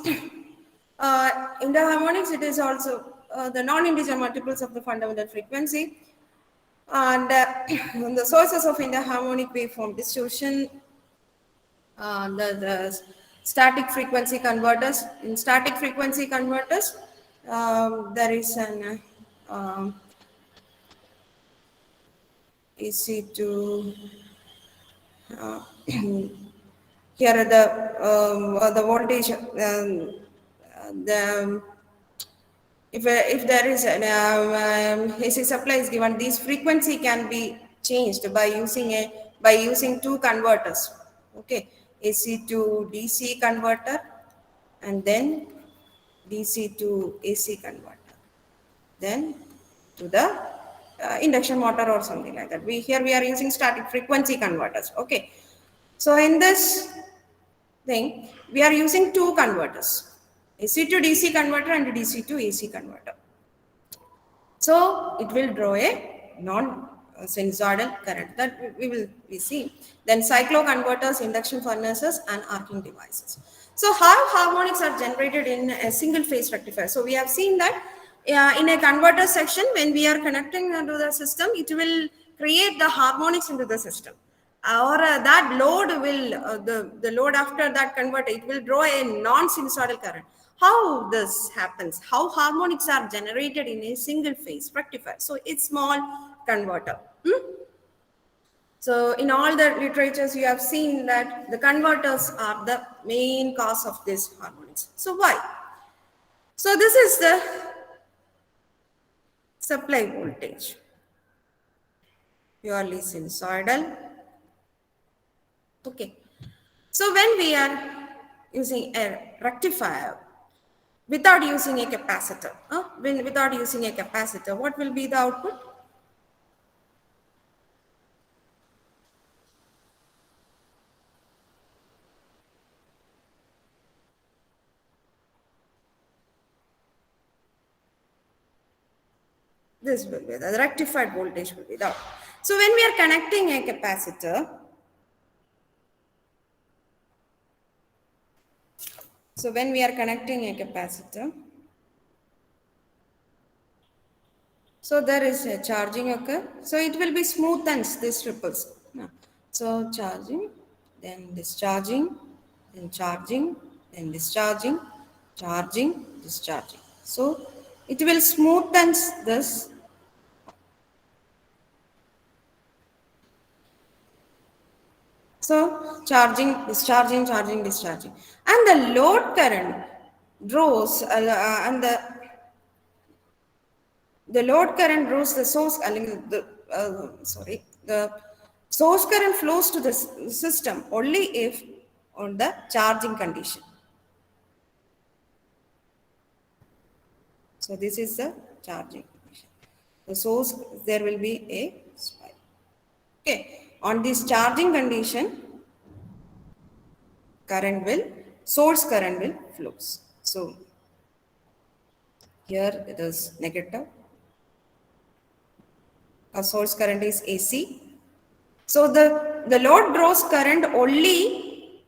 interharmonics, it is also the non-integer multiples of the fundamental frequency. And the sources of interharmonic waveform distortion, the static frequency converters. In static frequency converters, there is an AC to here the voltage the if there is an AC supply is given, this frequency can be changed by using two converters. Okay, AC to DC converter and then DC to AC converter, then to the induction motor or something like that. We are using static frequency converters. Okay, so in this thing we are using two converters, AC to DC converter and DC to AC converter. So it will draw a non-sinusoidal current that we will see. Then cycloconverters, induction furnaces and arcing devices. So how harmonics are generated in a single phase rectifier? So we have seen that in a converter section, when we are connecting to the system, it will create the harmonics into the system. Or that load will, the load after that converter, it will draw a non-sinusoidal current. How this happens? How harmonics are generated in a single phase rectifier? So it's small converter. So in all the literatures, you have seen that the converters are the main cause of this harmonics. So why? So this is the supply voltage, purely sinusoidal. Okay. So when we are using a rectifier without using a capacitor, without using a capacitor, what will be the output? This will be the rectified voltage will be the output. So when we are connecting a capacitor, so there is a charging occur. So it will be smoothens these ripples. So charging, then discharging, then charging, then discharging, charging, discharging. So it will smoothens this. So charging, discharging, charging, discharging. And the load current draws and the load current draws the source, the source current flows to the system only if on the charging condition. So this is the charging condition. The source, there will be a spike. Okay. On this charging condition, source current will flows. So here it is negative. Our source current is AC. So the load draws current only,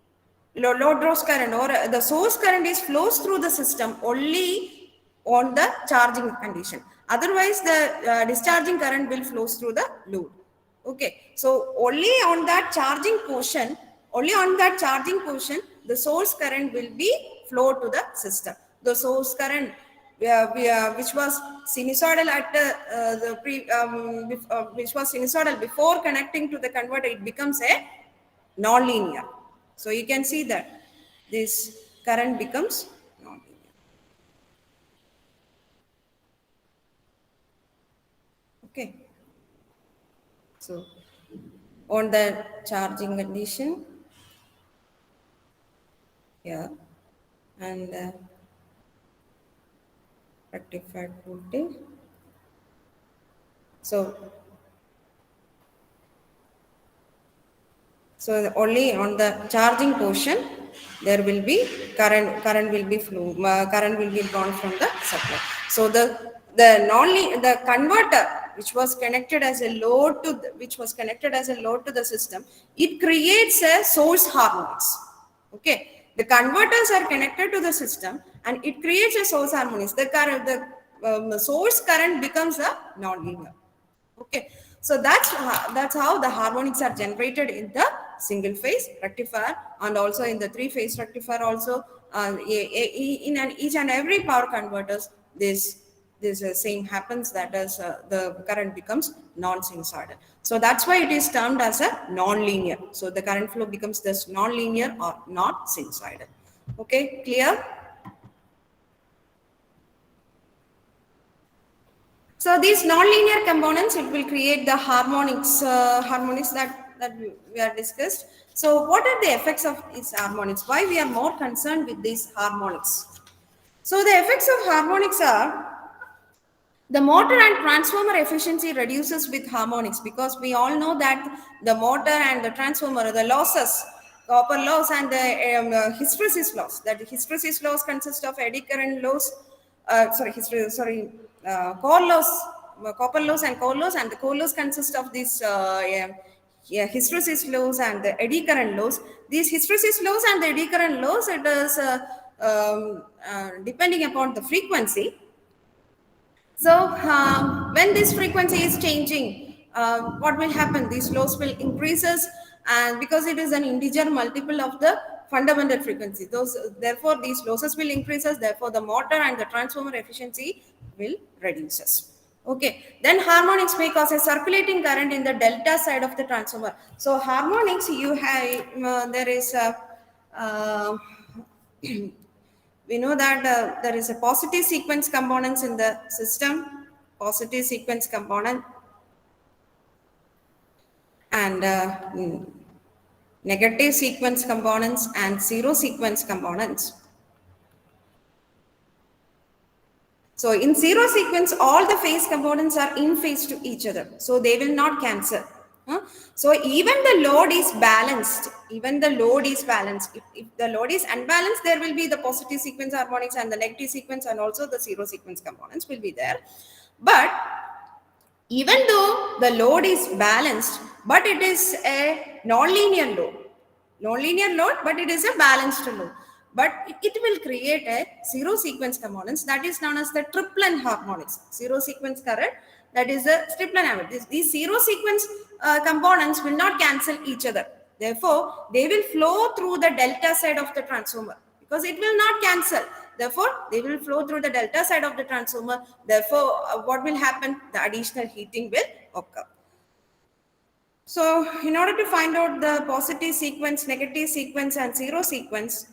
load draws current or the source current is flows through the system only on the charging condition. Otherwise the discharging current will flows through the load. Okay, so only on that charging portion, the source current will be flow to the system. The source current, which was sinusoidal at which was sinusoidal before connecting to the converter, it becomes a non-linear. So you can see that this current becomes non-linear. Okay. So on the charging condition here and rectified voltage. So only on the charging portion, there will be current will be flow, current will be drawn from the supply. So the converter which was connected as a load to the system, it creates a source harmonics. Okay, the converters are connected to the system and it creates a source harmonics. The source current becomes a nonlinear. Okay, so that's how the harmonics are generated in the single phase rectifier and also in the three phase rectifier also. Each and every power converters, this same happens, that is the current becomes non-sinusoidal. So that's why it is termed as a non-linear. So the current flow becomes this non-linear or not sinusoidal. Okay, clear? So these nonlinear components, it will create the harmonics that we are discussed. So what are the effects of these harmonics? Why we are more concerned with these harmonics? So the effects of harmonics are the motor and transformer efficiency reduces with harmonics, because we all know that the motor and the transformer, the losses, copper loss and the hysteresis loss. That hysteresis loss consists of eddy current loss, core loss, copper loss and core loss, and the core loss consists of this hysteresis loss and the eddy current loss. These hysteresis loss and the eddy current loss, it is depending upon the frequency. So when this frequency is changing, what will happen? These loss will increases, and because it is an integer multiple of the fundamental frequency, therefore these losses will increases. Therefore, the motor and the transformer efficiency will reduces. Okay. Then harmonics may cause a circulating current in the delta side of the transformer. So harmonics, you have there is a we know that there is a positive sequence components in the system, positive sequence component, and negative sequence components and zero sequence components. So in zero sequence, all the phase components are in phase to each other, so they will not cancel. So even the load is balanced. If the load is unbalanced, there will be the positive sequence harmonics and the negative sequence, and also the zero sequence components will be there. But even though the load is balanced, but it is a non-linear load, but it is a balanced load. But it will create a zero sequence components, that is known as the triplen harmonics. Zero sequence current, that is the triplen harmonics. These zero sequence components will not cancel each other. Therefore, they will flow through the delta side of the transformer, because it will not cancel. Therefore, they will flow through the delta side of the transformer. Therefore, what will happen? The additional heating will occur. So, in order to find out the positive sequence, negative sequence, and zero sequence,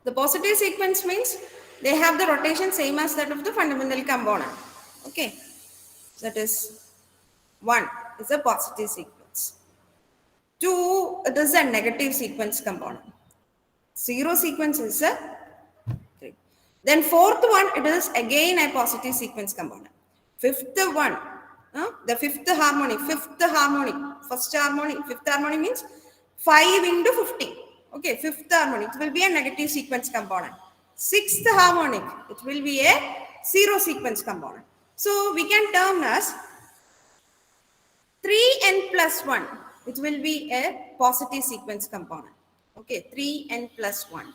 the positive sequence means they have the rotation same as that of the fundamental component. Okay, that is 1 is a positive sequence. 2, it is a negative sequence component. Zero sequence is a 3. Then fourth one, it is again a positive sequence component. Fifth one, the fifth harmonic, fifth harmonic means 5 into 50. Okay, fifth harmonic, it will be a negative sequence component. Sixth harmonic, it will be a zero sequence component. So we can term as 3n plus 1, it will be a positive sequence component. Okay, 3n plus 1.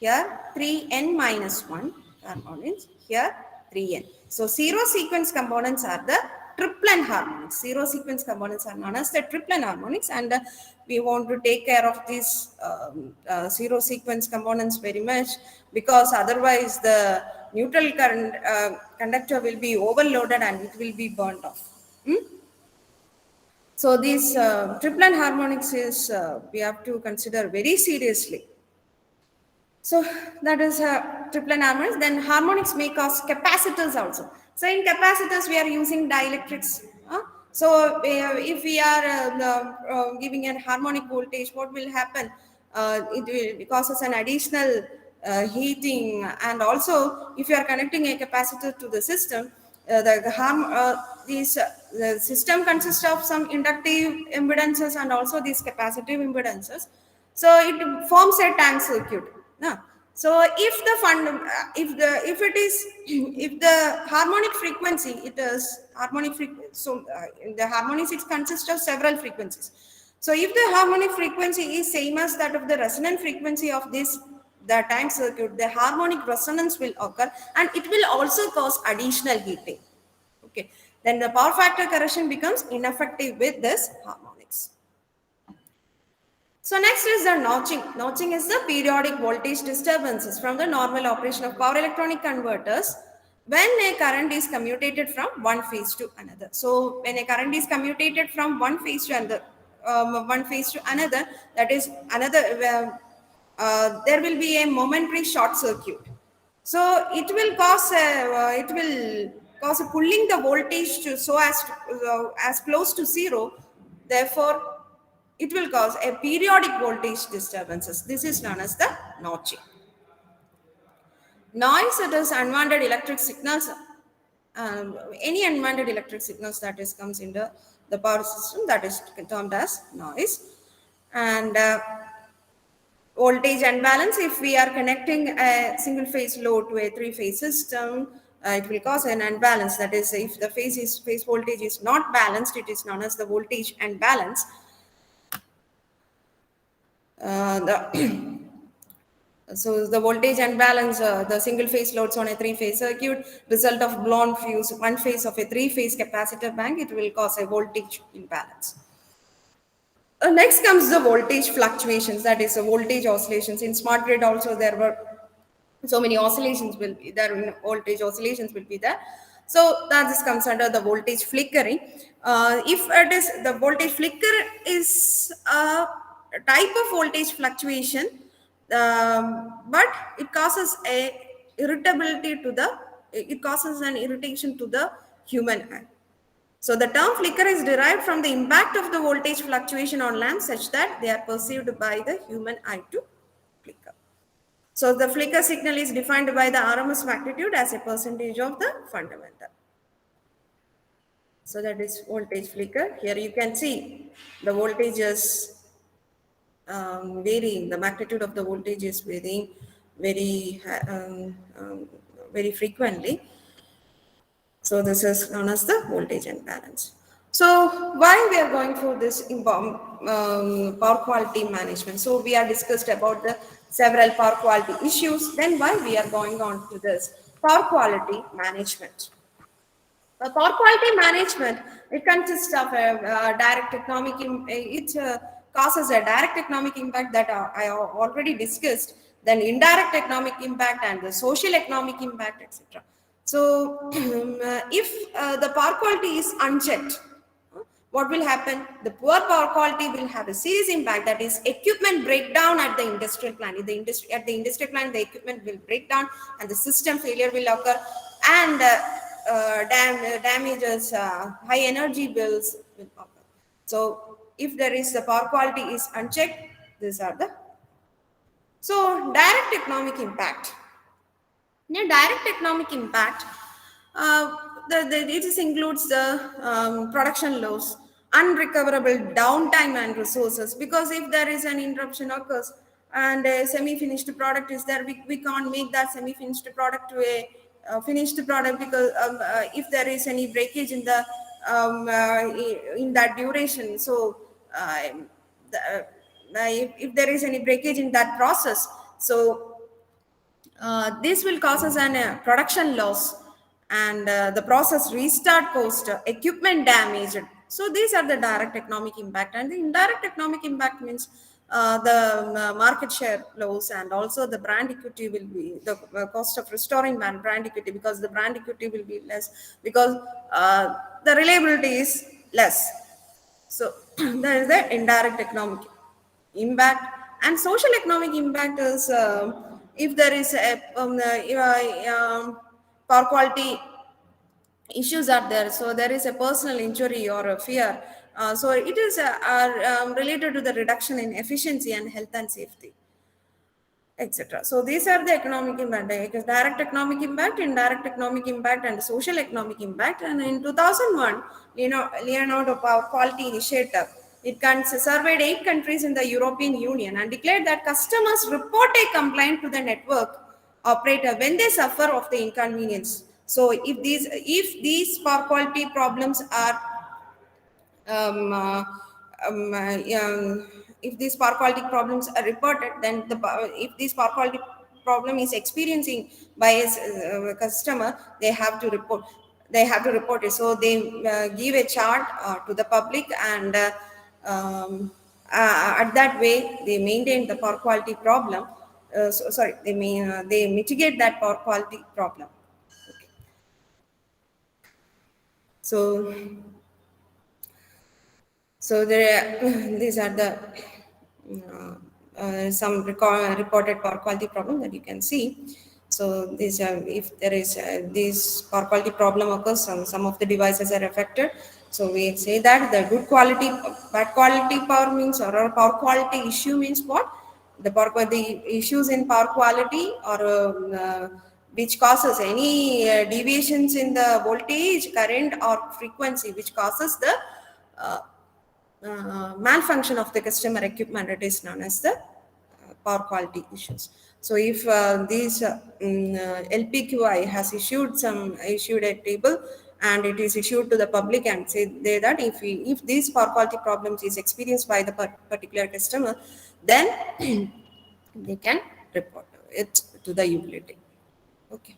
Here 3n minus 1 harmonics, here 3n. So zero sequence components are the triplen harmonics. Zero sequence components are known as the triplen harmonics, and we want to take care of these zero sequence components very much, because otherwise the neutral current conductor will be overloaded and it will be burnt off. So these triplen harmonics is we have to consider very seriously. So that is triplet harmonics. Then harmonics may cause capacitors also. So in capacitors we are using dielectrics. So if we are giving a harmonic voltage, what will happen? It causes an additional heating, and also if you are connecting a capacitor to the system, the system consists of some inductive impedances and also these capacitive impedances. So it forms a tank circuit. No? So if it is if the harmonic frequency, it is harmonic frequency. So the harmonics, it consists of several frequencies. So if the harmonic frequency is same as that of the resonant frequency of this the tank circuit, the harmonic resonance will occur, and it will also cause additional heating. Okay, then the power factor correction becomes ineffective with this harmonics. So next is the notching. Notching is the periodic voltage disturbances from the normal operation of power electronic converters when a current is commutated from one phase to another. So when a current is commutated from one phase to another, that is another, there will be a momentary short circuit. So it will cause a pulling the voltage to so as close to zero. Therefore, it will cause a periodic voltage disturbances. This is known as the notching. Noise, it is unwanted electric signals. Any unwanted electric signals that is comes into the power system, that is termed as noise. And voltage unbalance, if we are connecting a single phase load to a three phase system, it will cause an unbalance. That is, if the phase voltage is not balanced, it is known as the voltage unbalance. So the voltage unbalance, the single phase loads on a three phase circuit, result of blown fuse, one phase of a three phase capacitor bank, it will cause a voltage imbalance. Next comes the voltage fluctuations, that is voltage oscillations. In smart grid also there were so many oscillations will be there, voltage oscillations will be there. So that this comes under the voltage flickering. If it is the voltage flicker is a type of voltage fluctuation, but it causes it causes an irritation to the human eye. So the term flicker is derived from the impact of the voltage fluctuation on lamps such that they are perceived by the human eye to flicker. So the flicker signal is defined by the RMS magnitude as a percentage of the fundamental. So that is voltage flicker. Here you can see the voltage is varying. The magnitude of the voltage is varying very frequently. So this is known as the voltage imbalance. So why we are going for this power quality management? So we are discussed about the several power quality issues. Then why we are going on to this power quality management? The power quality management, it consists of a direct economic, causes a direct economic impact that I already discussed, then indirect economic impact and the social economic impact, etc. So if the power quality is unchecked, what will happen? The poor power quality will have a serious impact, that is equipment breakdown at the industrial plant. At the industrial plant, the equipment will break down and the system failure will occur, and damages, high energy bills will occur. So if there is the power quality is unchecked, these are the. So direct economic impact. In direct economic impact, it includes the production loss, unrecoverable downtime and resources, because if there is an interruption occurs and a semi-finished product is there, we can't make that semi-finished product to a finished product, because if there is any breakage in the in that duration, so if there is any breakage in that process, so this will cause us an production loss, and the process restart cost, equipment damage. So these are the direct economic impact, and the indirect economic impact means the market share loss, and also the brand equity will be the cost of restoring brand equity, because the brand equity will be less, because the reliability is less. So there is the indirect economic impact. And social economic impact is if there is a power quality issues are there, so there is a personal injury or a fear, so it is related to the reduction in efficiency and health and safety, etc. So these are the economic impact, like direct economic impact, indirect economic impact, and social economic impact. And in 2001, Leonardo Power Quality Initiative, it surveyed 8 countries in the European Union and declared that customers report a complaint to the network operator when they suffer of the inconvenience. So if these power quality problems are um, uh, if these power quality problems are reported, then if this power quality problem is experiencing by a customer, they have to report it. So they give a chart to the public, and at that way they maintain the power quality problem. Sorry, they mitigate that power quality problem. Okay. So these are the reported power quality problem that you can see. So these are, if there is this power quality problem occurs, some of the devices are affected. So we say that the good quality, bad quality power means, or a power quality issue means what? The issues in power quality, or which causes any deviations in the voltage, current, or frequency, which causes the uh, malfunction of the customer equipment. It is known as the power quality issues. So if these LPQI has issued a table, and it is issued to the public, and say that if these power quality problems is experienced by the particular customer, then they can report it to the utility. Okay.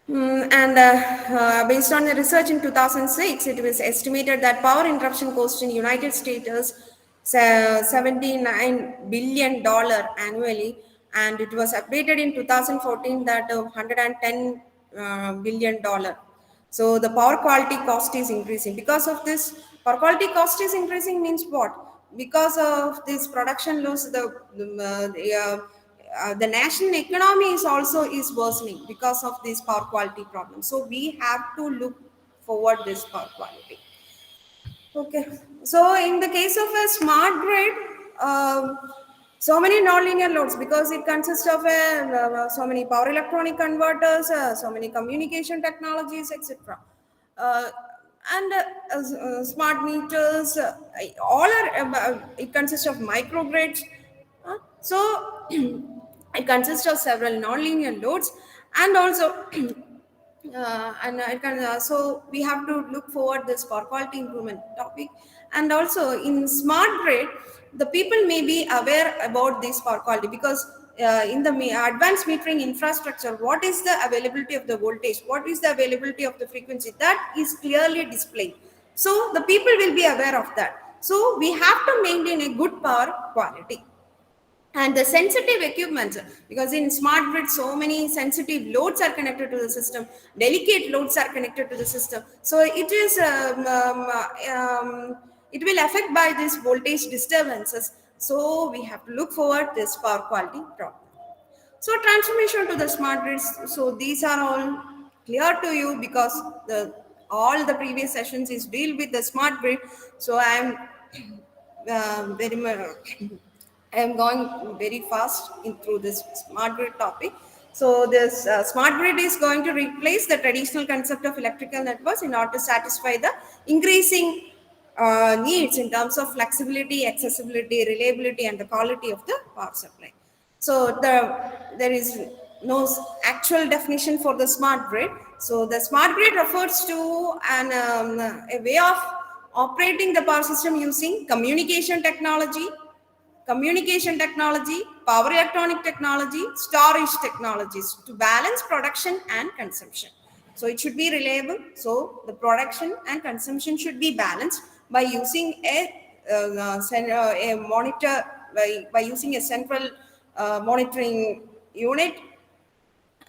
Based on the research in 2006, it was estimated that power interruption cost in United States is $79 billion annually, and it was updated in 2014 that $110 billion. So the power quality cost is increasing. Because of this, power quality cost is increasing means what? Because of this production loss, the national economy is worsening because of this power quality problem. So we have to look forward this power quality. Okay. So in the case of a smart grid, so many nonlinear loads, because it consists of so many power electronic converters, so many communication technologies, etc. Uh, and smart meters, all are. It consists of microgrids. So it consists of several nonlinear loads, and also so we have to look forward this power quality improvement topic. And also in smart grid, the people may be aware about this power quality, because in the advanced metering infrastructure, what is the availability of the voltage, what is the availability of the frequency, that is clearly displayed. So the people will be aware of that. So we have to maintain a good power quality. And the sensitive equipment, because in smart grid so many sensitive loads are connected to the system, delicate loads are connected to the system, so it is it will affect by these voltage disturbances. So we have to look forward this power quality problem. So transformation to the smart grids, so these are all clear to you, because the all the previous sessions is deal with the smart grid. So I am very much I am going very fast through this smart grid topic. So this smart grid is going to replace the traditional concept of electrical networks in order to satisfy the increasing needs in terms of flexibility, accessibility, reliability, and the quality of the power supply. So there is no actual definition for the smart grid. So the smart grid refers to a way of operating the power system using communication technology, power electronic technology, storage technologies to balance production and consumption. So it should be reliable. So the production and consumption should be balanced by using a monitor, by using a central monitoring unit.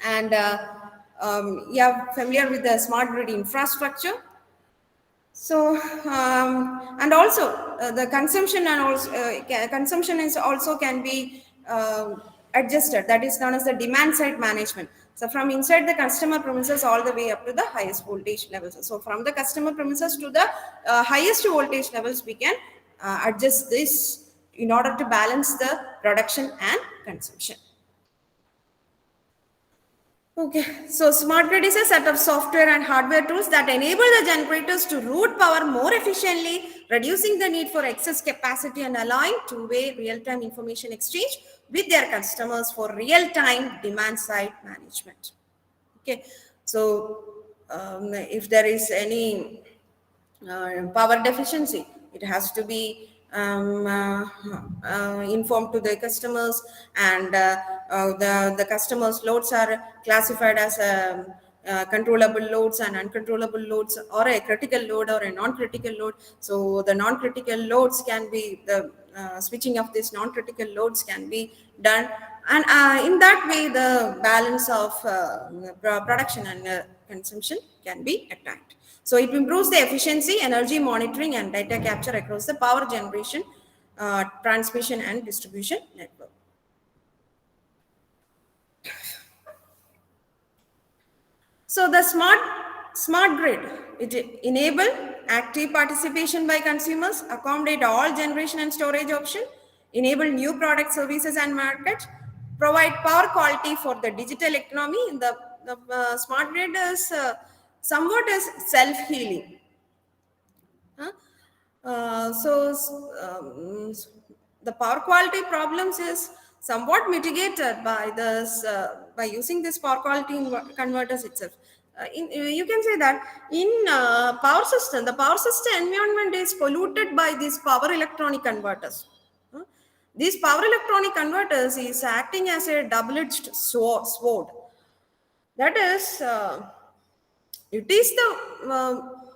And you are familiar with the smart grid infrastructure. So and also the consumption, and also consumption is also can be adjusted, that is known as the demand side management. So from inside the customer premises all the way up to the highest voltage levels. So from the customer premises to the highest voltage levels, we can adjust this in order to balance the production and consumption. Okay, so smart grid is a set of software and hardware tools that enable the generators to route power more efficiently, reducing the need for excess capacity and allowing two-way real-time information exchange with their customers for real-time demand-side management. Okay, so if there is any power deficiency, it has to be informed to the customers, and the customers loads are classified as controllable loads and uncontrollable loads, or a critical load or a non-critical load. So the non-critical loads can be the switching of these non-critical loads can be done, and in that way the balance of production and consumption can be attained. So it improves the efficiency, energy monitoring, and data capture across the power generation, transmission, and distribution network. So the smart grid, it enable active participation by consumers, accommodate all generation and storage option, enable new product services and markets, provide power quality for the digital economy. The smart grid is somewhat as self-healing. Huh? The power quality problems is somewhat mitigated by this by using this power quality converters itself. You can say that in power system, the power system environment is polluted by these power electronic converters. These power electronic converters is acting as a double-edged sword. That is, it is the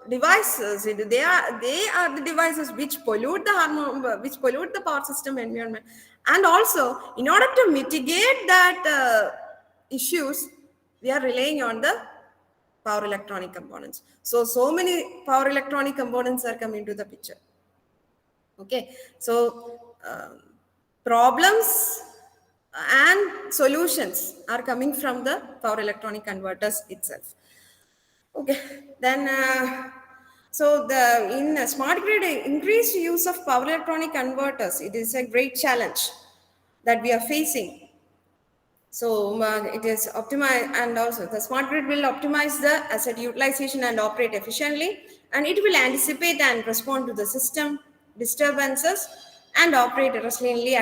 devices. They are the devices which pollute the power system environment. And also, in order to mitigate that issues, we are relying on the power electronic components. So many power electronic components are coming to the picture. Okay, so problems and solutions are coming from the power electronic converters itself. Okay, then so in a smart grid, increased use of power electronic converters, it is a great challenge that we are facing. So it is optimized, and also the smart grid will optimize the asset utilization and operate efficiently, and it will anticipate and respond to the system disturbances and operate resiliently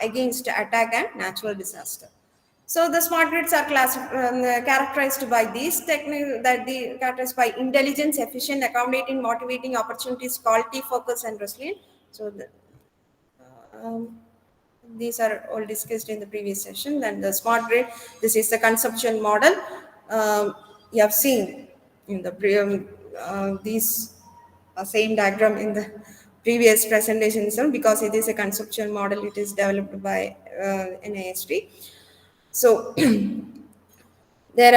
against attack and natural disaster. So the smart grids are characterized by these techniques, characterized by intelligence, efficient, accommodating, motivating, opportunities, quality, focus, and resilient. So these are all discussed in the previous session. Then the smart grid, this is the consumption model. You have seen in the these same diagram in the previous presentation, because it is a consumption model. It is developed by NIST. So there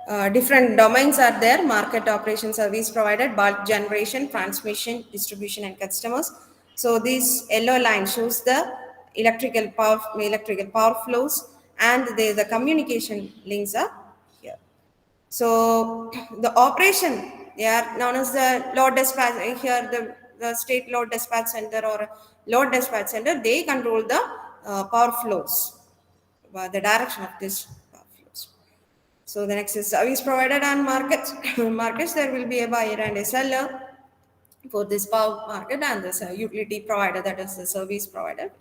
are different domains are there: market, operation, service provided, bulk generation, transmission, distribution, and customers. So this yellow line shows the electrical power flows, and the communication links are here. So the operation, they are known as the load dispatch. Here the state load dispatch center or load dispatch center, they control the power flows, the direction of this power flows. So the next is service provider and markets. Markets, there will be a buyer and a seller for this power market, and this utility provider, that is the service provider.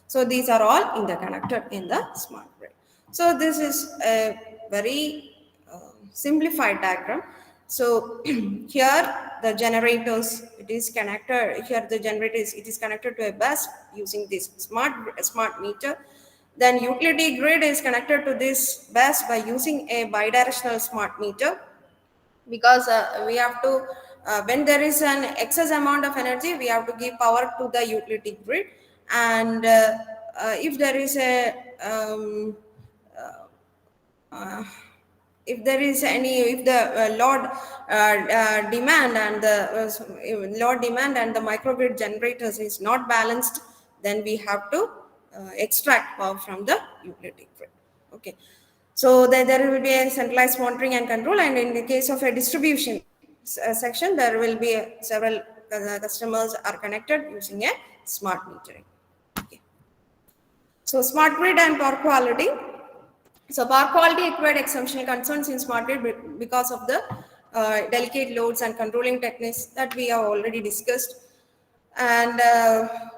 So these are all interconnected in the smart grid. So this is a very simplified diagram. So here the generators, it is connected. Here the generators, it is connected to a bus using this smart meter. Then utility grid is connected to this bus by using a bidirectional smart meter, because we have to when there is an excess amount of energy, we have to give power to the utility grid, and if there is a if the demand and the load demand and the microgrid generators is not balanced, then we have to extract power from the utility grid. Okay. So there will be a centralized monitoring and control, and in the case of a distribution section, there will be several customers are connected using a smart metering. Okay. So smart grid and power quality. So power quality acquired exceptional concerns in smart grid because of the delicate loads and controlling techniques that we have already discussed. And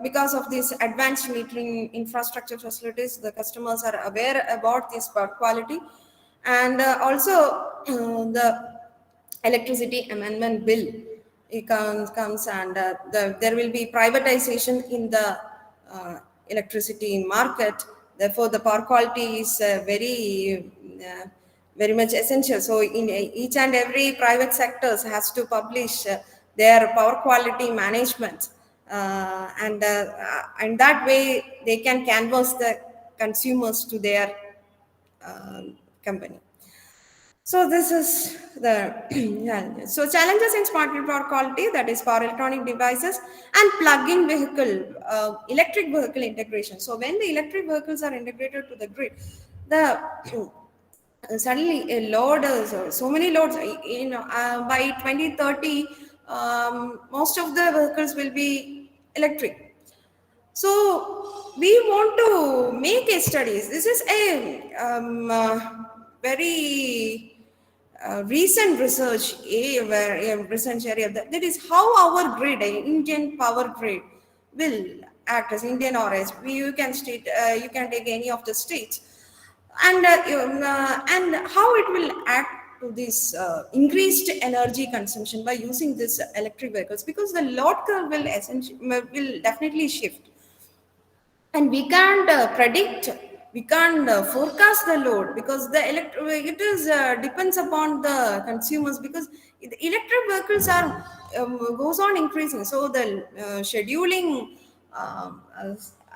because of these advanced metering infrastructure facilities, the customers are aware about this power quality. And also the electricity amendment bill, it comes and there will be privatization in the electricity market. Therefore, the power quality is very much essential. So, in each and every private sectors has to publish their power quality management, and that way they can canvas the consumers to their company. So this is the challenges. So challenges in smart grid power quality, that is power electronic devices and plug-in vehicle, electric vehicle integration. So when the electric vehicles are integrated to the grid, the suddenly a load, so many loads, by 2030, most of the vehicles will be electric. So we want to make a studies. This is a very recent research research area, that is how our grid, Indian power grid, will act as Indian or as you can state, you can take any of the states, and how it will act to this increased energy consumption by using this electric vehicles, because the load curve will definitely shift, and we can't predict, we can't forecast the load, because the it is depends upon the consumers, because the electric vehicles are goes on increasing. So the scheduling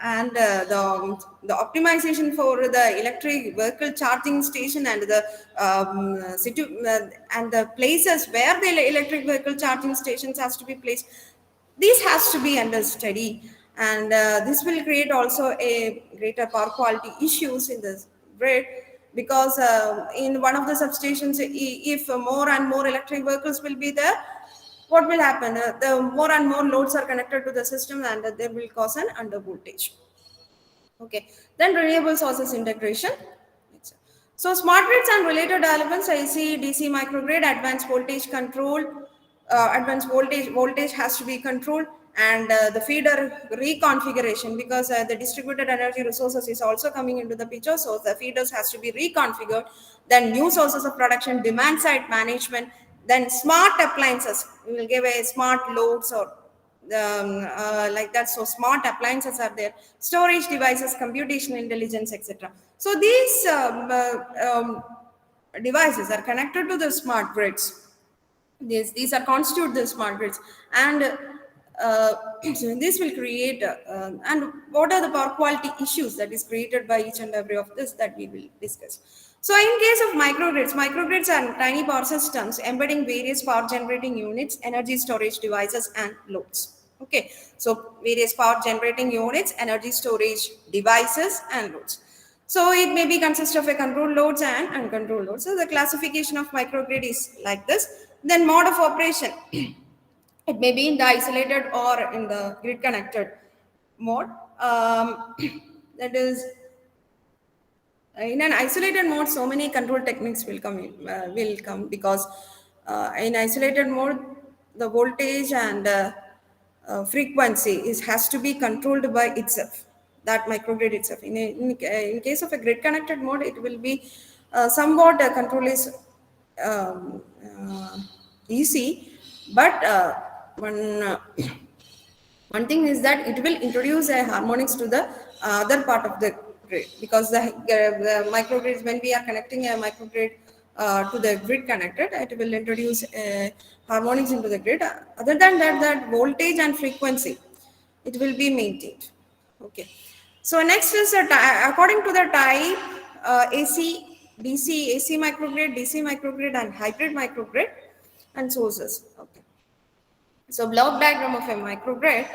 and the optimization for the electric vehicle charging station and the and the places where the electric vehicle charging stations has to be placed, this has to be under study, and this will create also a greater power quality issues in the grid, because in one of the substations, if more and more electric vehicles will be there, what will happen? The more and more loads are connected to the system, and there will cause an under voltage. Okay, then renewable sources integration. So smart grids and related developments, AC, DC microgrid, advanced voltage control, advanced voltage has to be controlled, and the feeder reconfiguration, because the distributed energy resources is also coming into the picture. So the feeders has to be reconfigured. Then new sources of production, demand side management, then smart appliances. We will give a smart loads or like that. So smart appliances are there, storage devices, computational intelligence, etc. So these devices are connected to the smart grids. These are constitute the smart grids, and so this will create and what are the power quality issues that is created by each and every of this, that we will discuss. So in case of microgrids are tiny power systems embedding various power generating units, energy storage devices and loads. Okay, so various power generating units, energy storage devices and loads. So it may be consist of a control loads and uncontrolled loads. So the classification of microgrid is like this. Then mode of operation. It may be in the isolated or in the grid connected mode. That is, in an isolated mode, so many control techniques will come, because in isolated mode, the voltage and frequency has to be controlled by itself, that microgrid itself. In case of a grid connected mode, it will be somewhat control is easy, but one thing is that it will introduce a harmonics to the other part of the grid, because the microgrids, when we are connecting a microgrid to the grid connected, it will introduce harmonics into the grid. Other than that, that voltage and frequency, it will be maintained. Okay. So next is according to the type, AC, DC, AC microgrid, DC microgrid, and hybrid microgrid, and sources. Okay. So block diagram of a microgrid.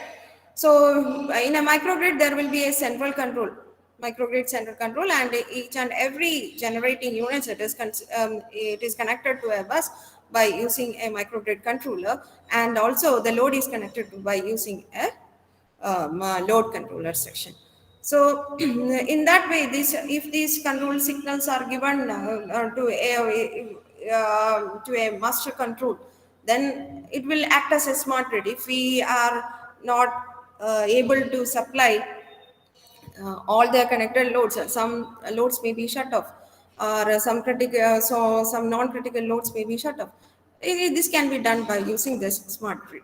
So in a microgrid, there will be a central control, microgrid central control, and each and every generating units it is connected to a bus by using a microgrid controller, and also the load is connected to by using a load controller section. So in that way, this if these control signals are given to a master control, then it will act as a smart grid. If we are not able to supply all the connected loads, some loads may be shut off, or some critical, so some non-critical loads may be shut off. This can be done by using this smart grid.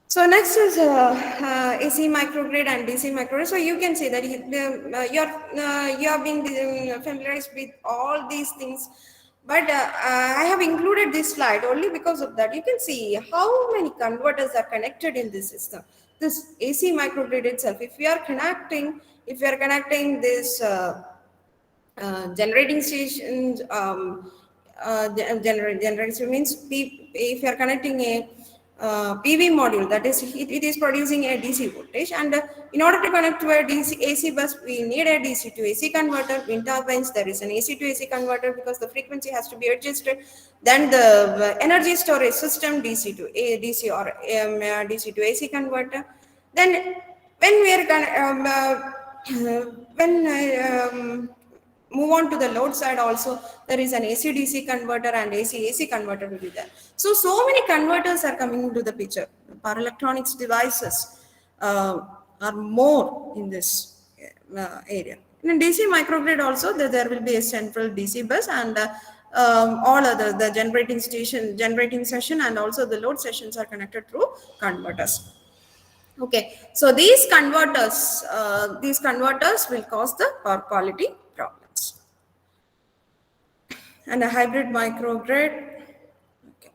So next is AC microgrid and DC microgrid. So you can say that you have been familiarized with all these things, but I have included this slide only because of that. You can see how many converters are connected in this system. This AC microgrid itself, if we are connecting this generating stations, generator means if you are connecting a PV module, that is it is producing a DC voltage, and in order to connect to a DC AC bus, we need a DC to AC converter. Wind turbines, there is an AC to AC converter because the frequency has to be adjusted. Then the energy storage system, DC to DC or DC to AC converter. Then when we are move on to the load side, also there is an AC DC converter and AC converter will be there. So many converters are coming into the picture. Power electronics devices are more in this area. In DC microgrid also, there will be a central DC bus, and all other the generating session and also the load sessions are connected through converters. Okay, so these converters will cause the power quality problems. And a hybrid microgrid. Okay.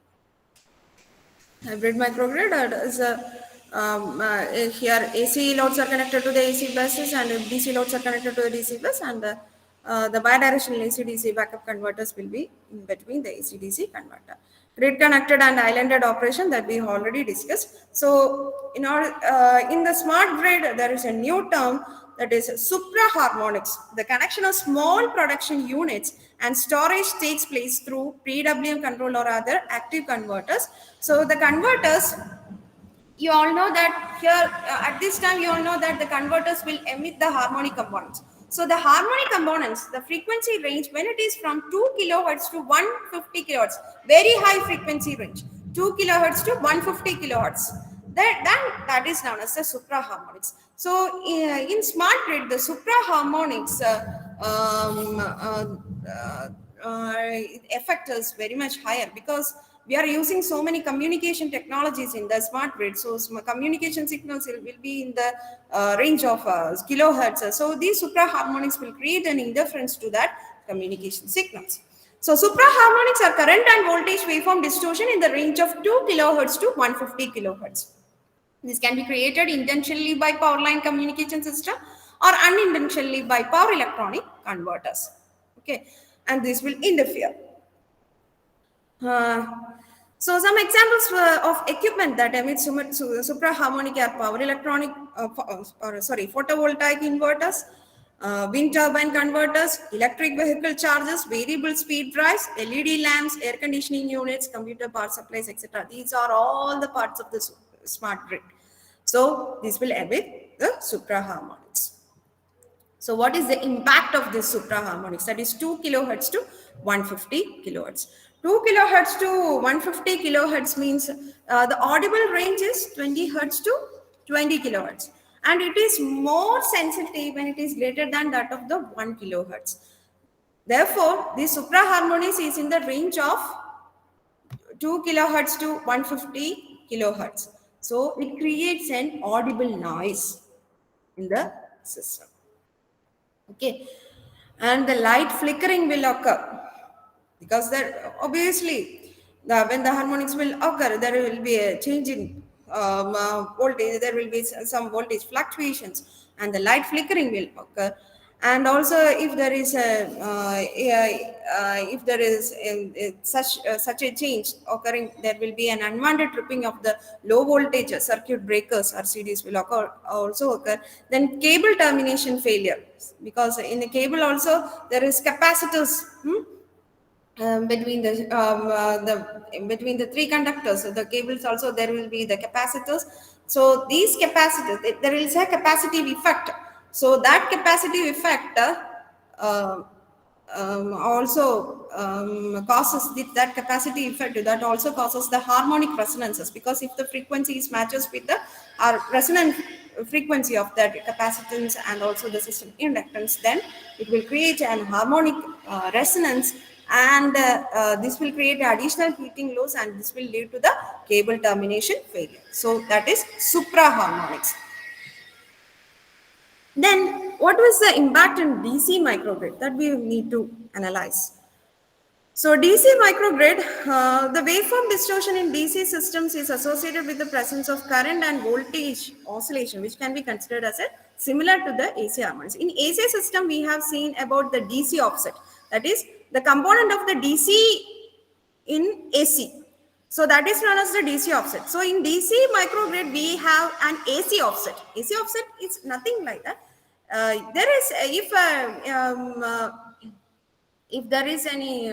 Hybrid microgrid is here AC loads are connected to the AC buses, and DC loads are connected to the DC bus, and the bidirectional AC-DC backup converters will be in between the AC-DC converter. Grid connected and islanded operation that we already discussed. So in the smart grid, there is a new term, that is supra-harmonics. The connection of small production units and storage takes place through PWM control or other active converters. So the converters, you all know that here at this time, you all know that the converters will emit the harmonic components. So the harmonic components, the frequency range, when it is from 2 kilohertz to 150 kilohertz, very high frequency range, 2 kilohertz to 150 kilohertz, that is known as the supraharmonics. So in smart grid, the supraharmonics effect is very much higher because we are using so many communication technologies in the smart grid. So communication signals will be in the range of kilohertz. So these supraharmonics will create an interference to that communication signals. So supraharmonics are current and voltage waveform distortion in the range of 2 kilohertz to 150 kilohertz. This can be created intentionally by power line communication system or unintentionally by power electronic converters. Okay, and this will interfere. So some examples of equipment that emits supraharmonic are power electronic, photovoltaic inverters, wind turbine converters, electric vehicle chargers, variable speed drives, LED lamps, air conditioning units, computer power supplies, etc. These are all the parts of the smart grid. So this will emit the supraharmonics. So what is the impact of this supraharmonics? That is 2 kilohertz to 150 kilohertz. 2 kilohertz to 150 kilohertz means the audible range is 20 hertz to 20 kilohertz. And it is more sensitive when it is greater than that of the 1 kilohertz. Therefore, this supraharmonics is in the range of 2 kilohertz to 150 kilohertz. So it creates an audible noise in the system. Okay, and the light flickering will occur because that obviously when the harmonics will occur, there will be a change in voltage. There will be some voltage fluctuations, and the light flickering will occur. And also, if there is such a change occurring, there will be an unwanted tripping of the low voltage circuit breakers or CDs will also occur. Then cable termination failure, because in the cable also there is capacitors. Between the three conductors, so the cables also there will be the capacitors. So these capacitors, there is a capacitive effect. So that capacitive effect also causes that capacity effect that also causes the harmonic resonances, because if the frequencies matches with the resonant frequency of that capacitance and also the system inductance, then it will create an harmonic resonance, and this will create additional heating loss, and this will lead to the cable termination failure. So that is supraharmonics. Then what was the impact in DC microgrid that we need to analyze? So DC microgrid, the waveform distortion in DC systems is associated with the presence of current and voltage oscillation, which can be considered as a similar to the AC harmonics. In AC system, we have seen about the DC offset, that is the component of the DC in AC. So that is known as the DC offset. So in DC microgrid, we have an AC offset. AC offset is nothing like that. There is, if there is any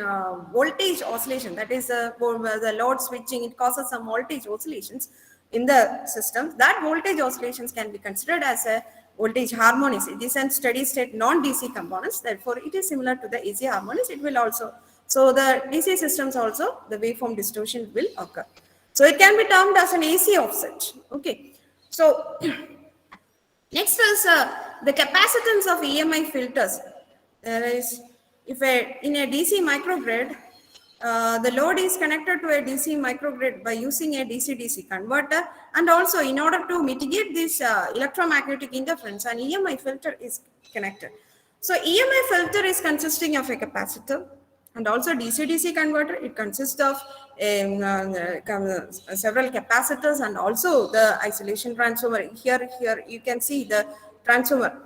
voltage oscillation, that is the load switching, it causes some voltage oscillations in the system. That voltage oscillations can be considered as a voltage harmonics. It is a steady state non-DC components. Therefore, it is similar to the AC harmonics. It will also, so the DC systems also, the waveform distortion will occur. So it can be termed as an AC offset. Okay. So next is the capacitance of EMI filters. There is, if in a DC microgrid, the load is connected to a DC microgrid by using a DC-DC converter, and also in order to mitigate this electromagnetic interference, an EMI filter is connected. So EMI filter is consisting of a capacitor and also DC-DC converter. It consists of several capacitors and also the isolation transformer. Here you can see the transformer.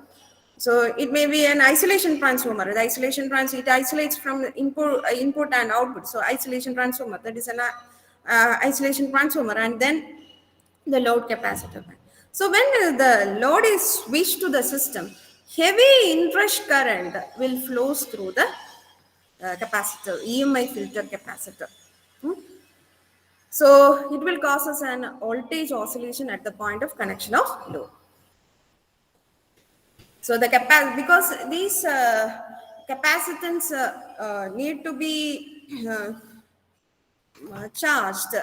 So it may be an isolation transformer. The isolation transformer, it isolates from the input and output. So isolation transformer, that is an isolation transformer, and then the load capacitor. So when the load is switched to the system, heavy inrush current will flow through the capacitor, EMI filter capacitor. So it will cause us an voltage oscillation at the point of connection of load. So the because these capacitance need to be charged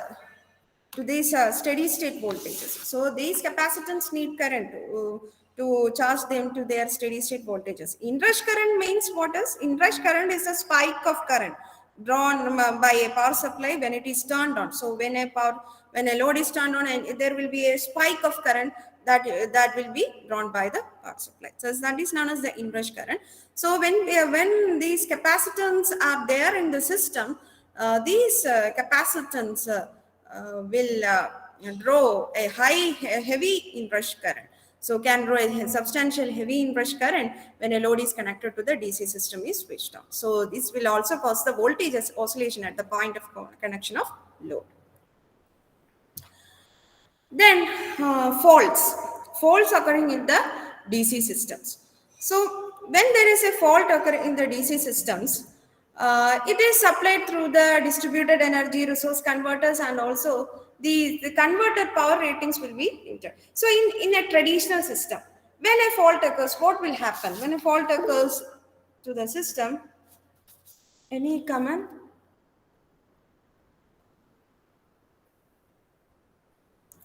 to these steady state voltages. So these capacitance need current to charge them to their steady state voltages. Inrush current means what is? Inrush current is a spike of current drawn by a power supply when it is turned on. So when a load is turned on, and there will be a spike of current that will be drawn by the power supply. So that is known as the inrush current. So when these capacitance are there in the system, these capacitance will draw a heavy inrush current. So can draw a substantial heavy inrush current when a load is connected to the DC system is switched on. So this will also cause the voltage oscillation at the point of connection of load. Then faults occurring in the DC systems. So when there is a fault occurring in the DC systems, it is supplied through the distributed energy resource converters, and also the converter power ratings will be entered. So in a traditional system, when a fault occurs, what will happen? When a fault occurs to the system, any comment?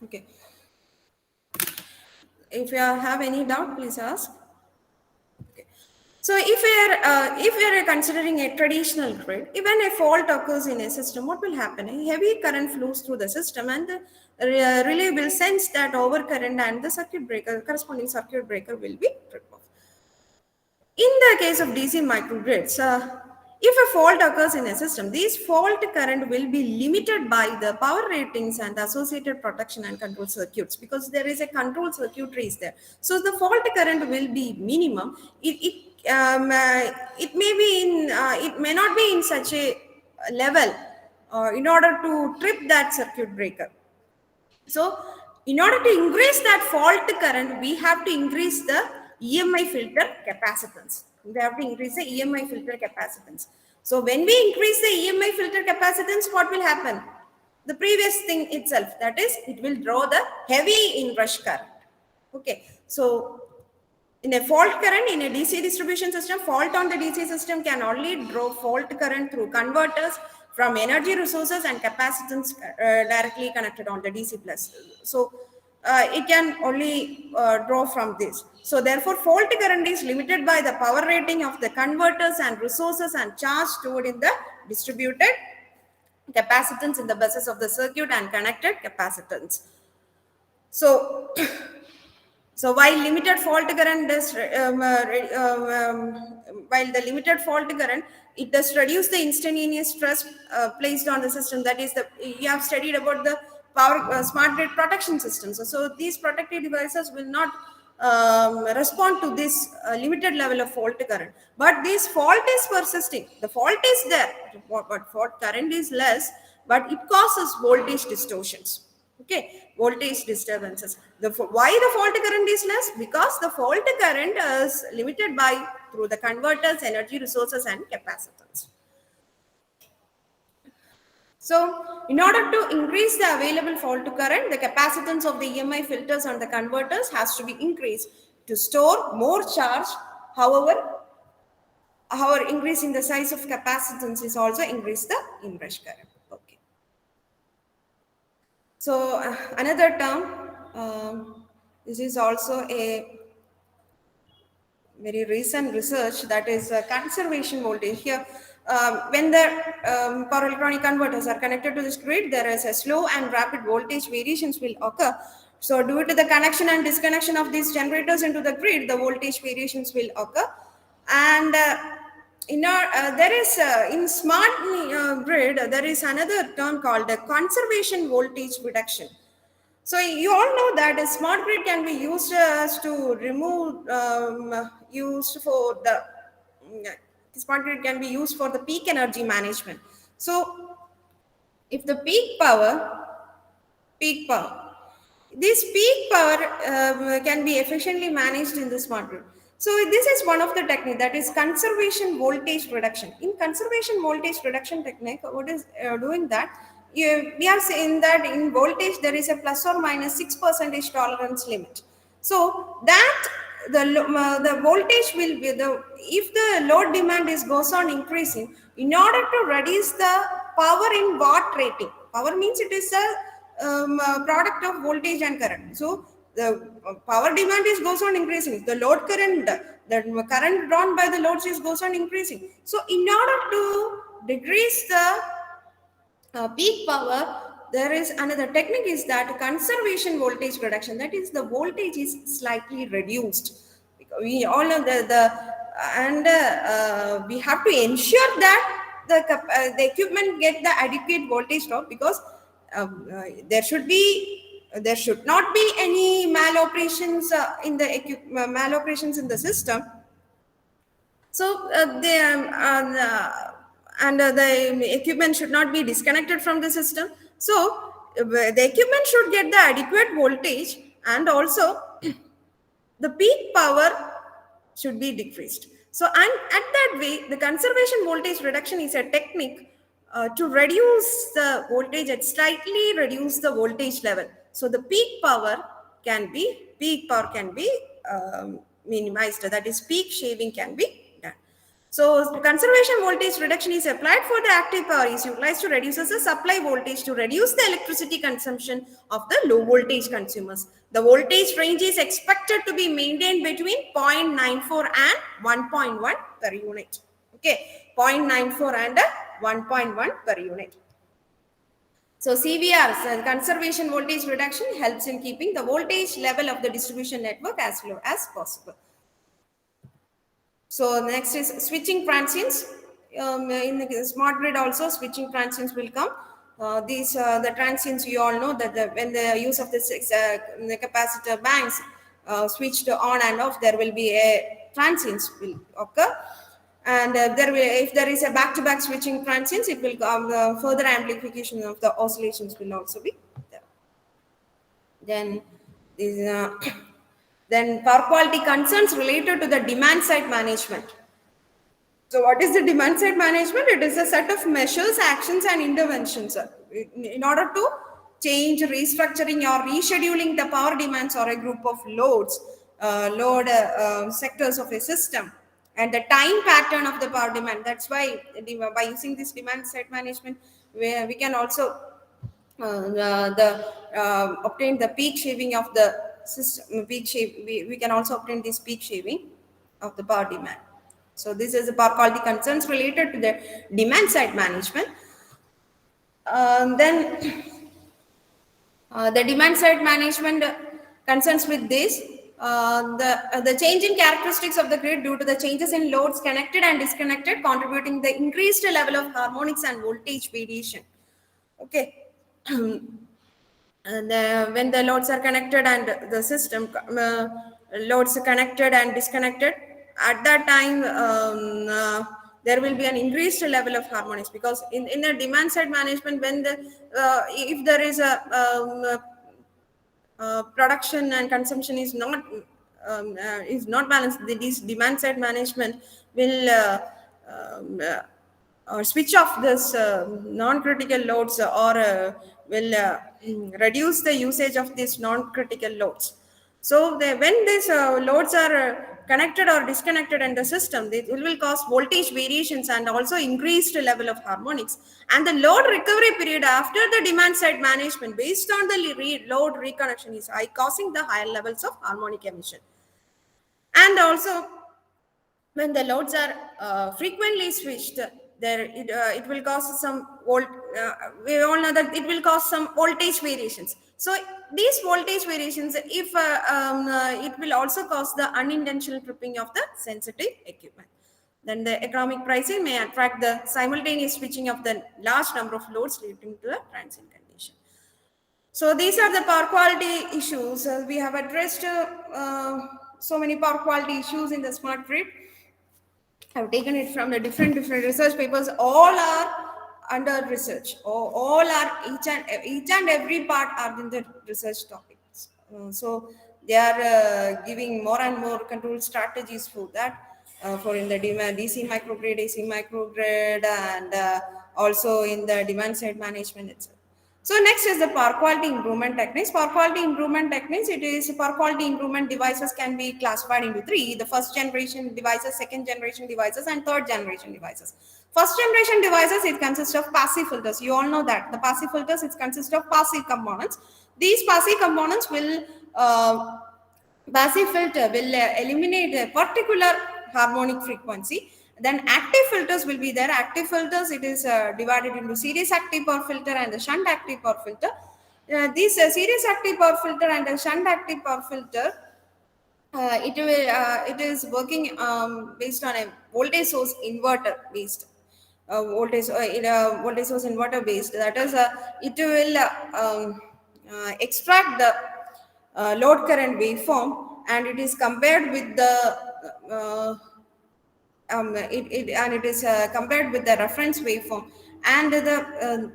Okay. If you have any doubt, please ask. Okay. So if we are considering a traditional grid, even a fault occurs in a system, what will happen? A heavy current flows through the system, and the relay will sense that overcurrent, and the corresponding circuit breaker will be tripped off. In the case of DC microgrids, if a fault occurs in a system, these fault current will be limited by the power ratings and associated protection and control circuits, because there is a control circuitry is there. So the fault current will be minimum. it may be in, it may not be in such a level in order to trip that circuit breaker. So in order to increase that fault current, we have to increase the EMI filter capacitance. We have to increase the EMI filter capacitance. So when we increase the EMI filter capacitance, what will happen? The previous thing itself, that is, it will draw the heavy inrush current. Okay, so in a fault current in a DC distribution system, fault on the DC system can only draw fault current through converters from energy resources and capacitance directly connected on the DC plus. So it can only draw from this. So therefore, fault current is limited by the power rating of the converters and resources and charge stored in the distributed capacitance in the buses of the circuit and connected capacitance. So so while limited fault current does, while the limited fault current, it does reduce the instantaneous stress placed on the system. That is, you have studied about the power smart grid protection systems. So these protective devices will not respond to this limited level of fault current. But this fault is persisting. The fault is there, but fault current is less, but it causes voltage distortions. Okay, voltage disturbances. Why the fault current is less? Because the fault current is limited by through the converters, energy resources, and capacitance. So, in order to increase the available fault current, the capacitance of the EMI filters and the converters has to be increased to store more charge. However, increasing the size of capacitance is also increase the inrush current. Okay. So another term, this is also a very recent research, that is conservation voltage. Here, when the power electronic converters are connected to this grid, there is a slow and rapid voltage variations will occur. So due to the connection and disconnection of these generators into the grid, the voltage variations will occur. And there is in smart grid, there is another term called the conservation voltage reduction. So you all know that a smart grid can be used to remove, used for the smart grid can be used for the peak energy management. So if the peak power, this peak power can be efficiently managed in the smart grid. So this is one of the technique, that is conservation voltage reduction. In conservation voltage reduction technique, what is doing that? We are saying that in voltage there is a plus or minus 6% tolerance limit. So that the voltage will be if the load demand goes on increasing, in order to reduce the power in watt rating. Power means it is a product of voltage and current. So the power demand goes on increasing. The load current, the current drawn by the loads goes on increasing. So in order to decrease the peak power, there is another technique, is that conservation voltage reduction. That is, the voltage is slightly reduced. We all know we have to ensure that the equipment get the adequate voltage drop, because there should not be any maloperations in the system. So the equipment should not be disconnected from the system. So the equipment should get the adequate voltage, and also the peak power should be decreased. So, and at that way, the conservation voltage reduction is a technique to reduce the voltage, and slightly reduce the voltage level. So the peak power can be minimized. That is, peak shaving can be done. So conservation voltage reduction is applied for the active power, is utilized to reduce the supply voltage to reduce the electricity consumption of the low voltage consumers. The voltage range is expected to be maintained between 0.94 and 1.1 per unit. Okay, 0.94 and 1.1 per unit. So CVR, conservation voltage reduction, helps in keeping the voltage level of the distribution network as low as possible. So next is switching transients. In the smart grid also, switching transients will come. The transients, you all know that when the use of the capacitor banks switched on and off, there will be a transients will occur. And if there is a back-to-back switching transients, it will further amplification of the oscillations will also be there. Then these, then power quality concerns related to the demand side management. So what is the demand side management? It is a set of measures, actions and interventions in order to change, restructuring or rescheduling the power demands or a group of loads, sectors of a system, and the time pattern of the power demand. That's why by using this demand side management, we can also obtain the peak shaving of the system. We can also obtain this peak shaving of the power demand. So this is the power quality concerns related to the demand side management. Then the demand side management concerns with this, the changing characteristics of the grid due to the changes in loads connected and disconnected, contributing the increased level of harmonics and voltage variation. Okay. And when the loads are connected and the system loads are connected and disconnected, at that time there will be an increased level of harmonics, because in a demand side management, when the if there is a production and consumption is not balanced, this demand side management will or switch off this non-critical loads, or will reduce the usage of these non-critical loads. So when these loads are connected or disconnected in the system, it will cause voltage variations and also increased level of harmonics. And the load recovery period after the demand side management based on the load reconnection is high, causing the higher levels of harmonic emission. And also, when the loads are frequently switched, it will cause some we all know that it will cause some voltage variations. So these voltage variations, if it will also cause the unintentional tripping of the sensitive equipment. Then the economic pricing may attract the simultaneous switching of the large number of loads, leading to a transient condition. So these are the power quality issues. We have addressed so many power quality issues in the smart grid. I've taken it from the different research papers. All are under research. All are each and every part are in the research topics. So they are giving more and more control strategies for that. For in the DC microgrid, AC microgrid, and also in the demand side management itself. So next is the power quality improvement techniques. Power quality improvement techniques, it is power quality improvement devices can be classified into three: the first generation devices, second generation devices, and third generation devices. First generation devices, it consists of passive filters. You all know that the passive filters, it consists of passive components. These passive components will passive filter will eliminate a particular harmonic frequency. Then active filters will be there. Active filters, it is divided into series active power filter and the shunt active power filter. This series active power filter and the shunt active power filter, it is working based on a voltage source inverter based. Voltage source inverter based. That is, it will extract the load current waveform, and it is compared with the it is compared with the reference waveform, and the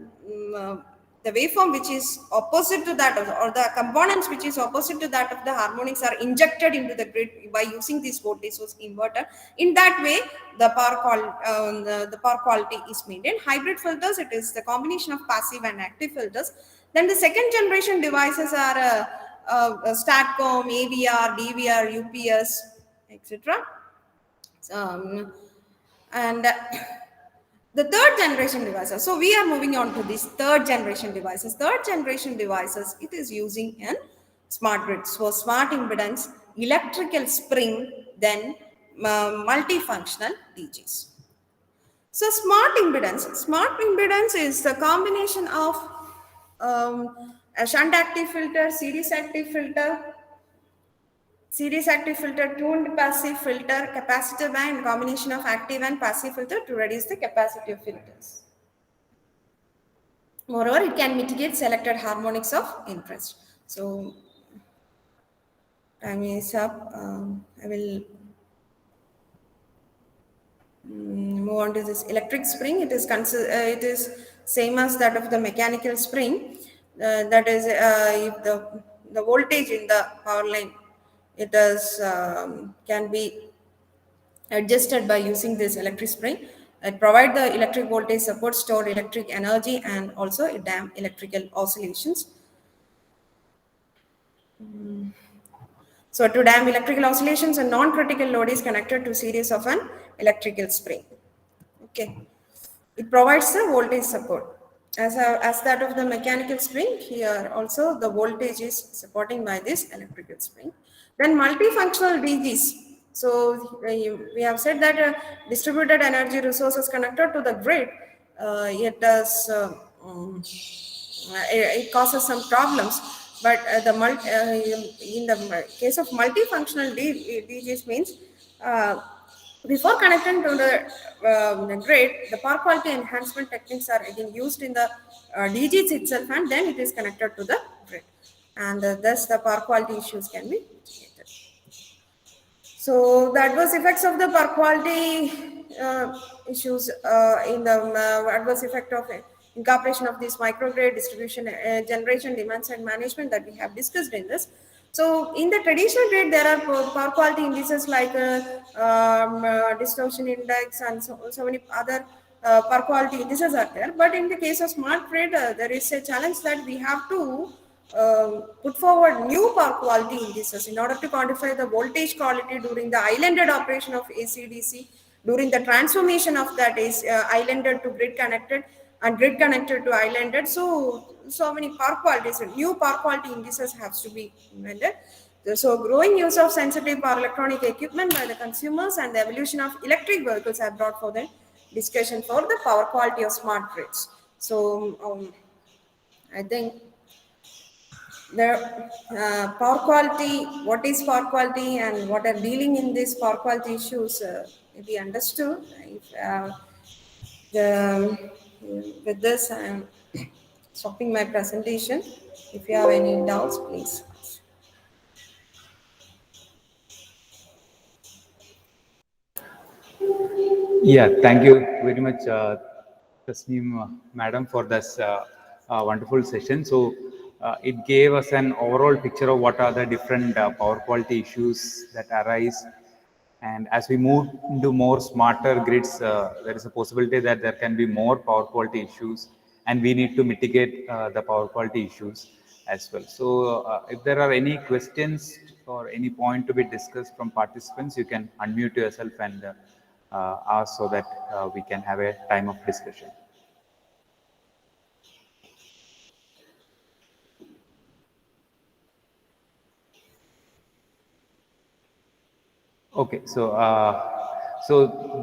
waveform which is opposite to that, or the components which is opposite to that of the harmonics, are injected into the grid by using this voltage source inverter. In that way, the power quality is maintained. Hybrid filters, it is the combination of passive and active filters. Then the second generation devices are STATCOM, AVR, DVR, UPS, etc. And the third generation devices. So we are moving on to these third generation devices. Third generation devices, it is using a smart grid. So smart impedance, electrical spring, then multifunctional DGs. So smart impedance is the combination of a shunt active filter, series active filter, tuned passive filter, capacitor bank, combination of active and passive filter to reduce the capacity of filters. Moreover, it can mitigate selected harmonics of interest. So, time is up. I will move on to this electric spring. It is same as that of the mechanical spring. That is, if the voltage in the power line, it is can be adjusted by using this electric spring. It provides the electric voltage support, store electric energy, and also it dam electrical oscillations. So to dam electrical oscillations, a non-critical load is connected to series of an electrical spring. Okay. It provides the voltage support. As that of the mechanical spring, here also the voltage is supporting by this electrical spring. Then multifunctional DGs. So we have said that distributed energy resources connected to the grid, it does it causes some problems. But in the case of multifunctional DGs means before connecting to the grid, the power quality enhancement techniques are again used in the DGs itself, and then it is connected to the grid, and thus the power quality issues can be mitigated. So the adverse effects of the power quality issues in the adverse effect of incorporation of this microgrid distribution, generation, demand side management that we have discussed in this. So in the traditional grid, there are power quality indices like distortion index and so many other power quality indices are there. But in the case of smart grid, there is a challenge that we have to put forward new power quality indices in order to quantify the voltage quality during the islanded operation of AC/DC, during the transformation of that islanded to grid connected and grid connected to islanded. So many power qualities, new power quality indices has to be invented. So growing use of sensitive power electronic equipment by the consumers and the evolution of electric vehicles have brought for the discussion for the power quality of smart grids. So I think the power quality, what is power quality and what are dealing in these power quality issues be understood. With this, I am stopping my presentation. If you have any doubts, please. Yeah, thank you very much, Tasneem, madam, for this wonderful session. So it gave us an overall picture of what are the different power quality issues that arise. And as we move into more smarter grids, there is a possibility that there can be more power quality issues, and we need to mitigate the power quality issues as well. So if there are any questions or any point to be discussed from participants, you can unmute yourself and ask so that we can have a time of discussion. Okay, so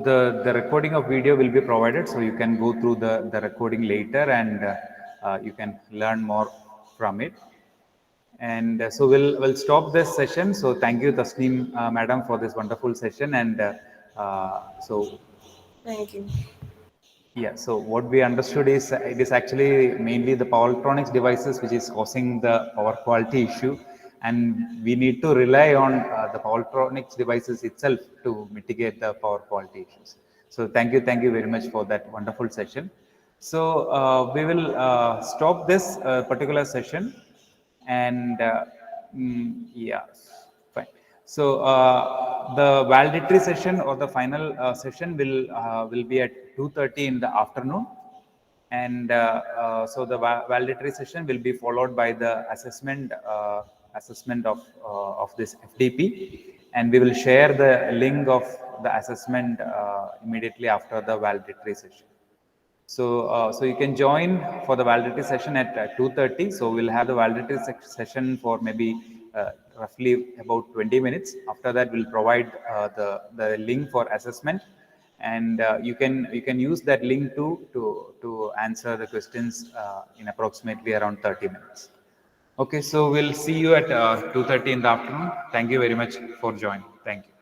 the recording of video will be provided, so you can go through the recording later, and you can learn more from it. And so we'll stop this session. So thank you, Tasneem, madam, for this wonderful session. And so Thank you. yeah, so what we understood is it is actually mainly the power electronics devices which is causing the power quality issue, and we need to rely on the power electronics devices itself to mitigate the power quality issues. So thank you very much for that wonderful session. So we will stop this particular session, and yeah, fine. So the validatory session or the final session will be at 2:30 in the afternoon, and so the validatory session will be followed by the assessment of this FDP, and we will share the link of the assessment immediately after the validatory session. So, so you can join for the validity session at 2:30. So we'll have the validity session for maybe roughly about 20 minutes. After that, we'll provide the link for assessment, and you can use that link to answer the questions in approximately around 30 minutes. Okay, so we'll see you at 2:30 in the afternoon. Thank you very much for joining. Thank you.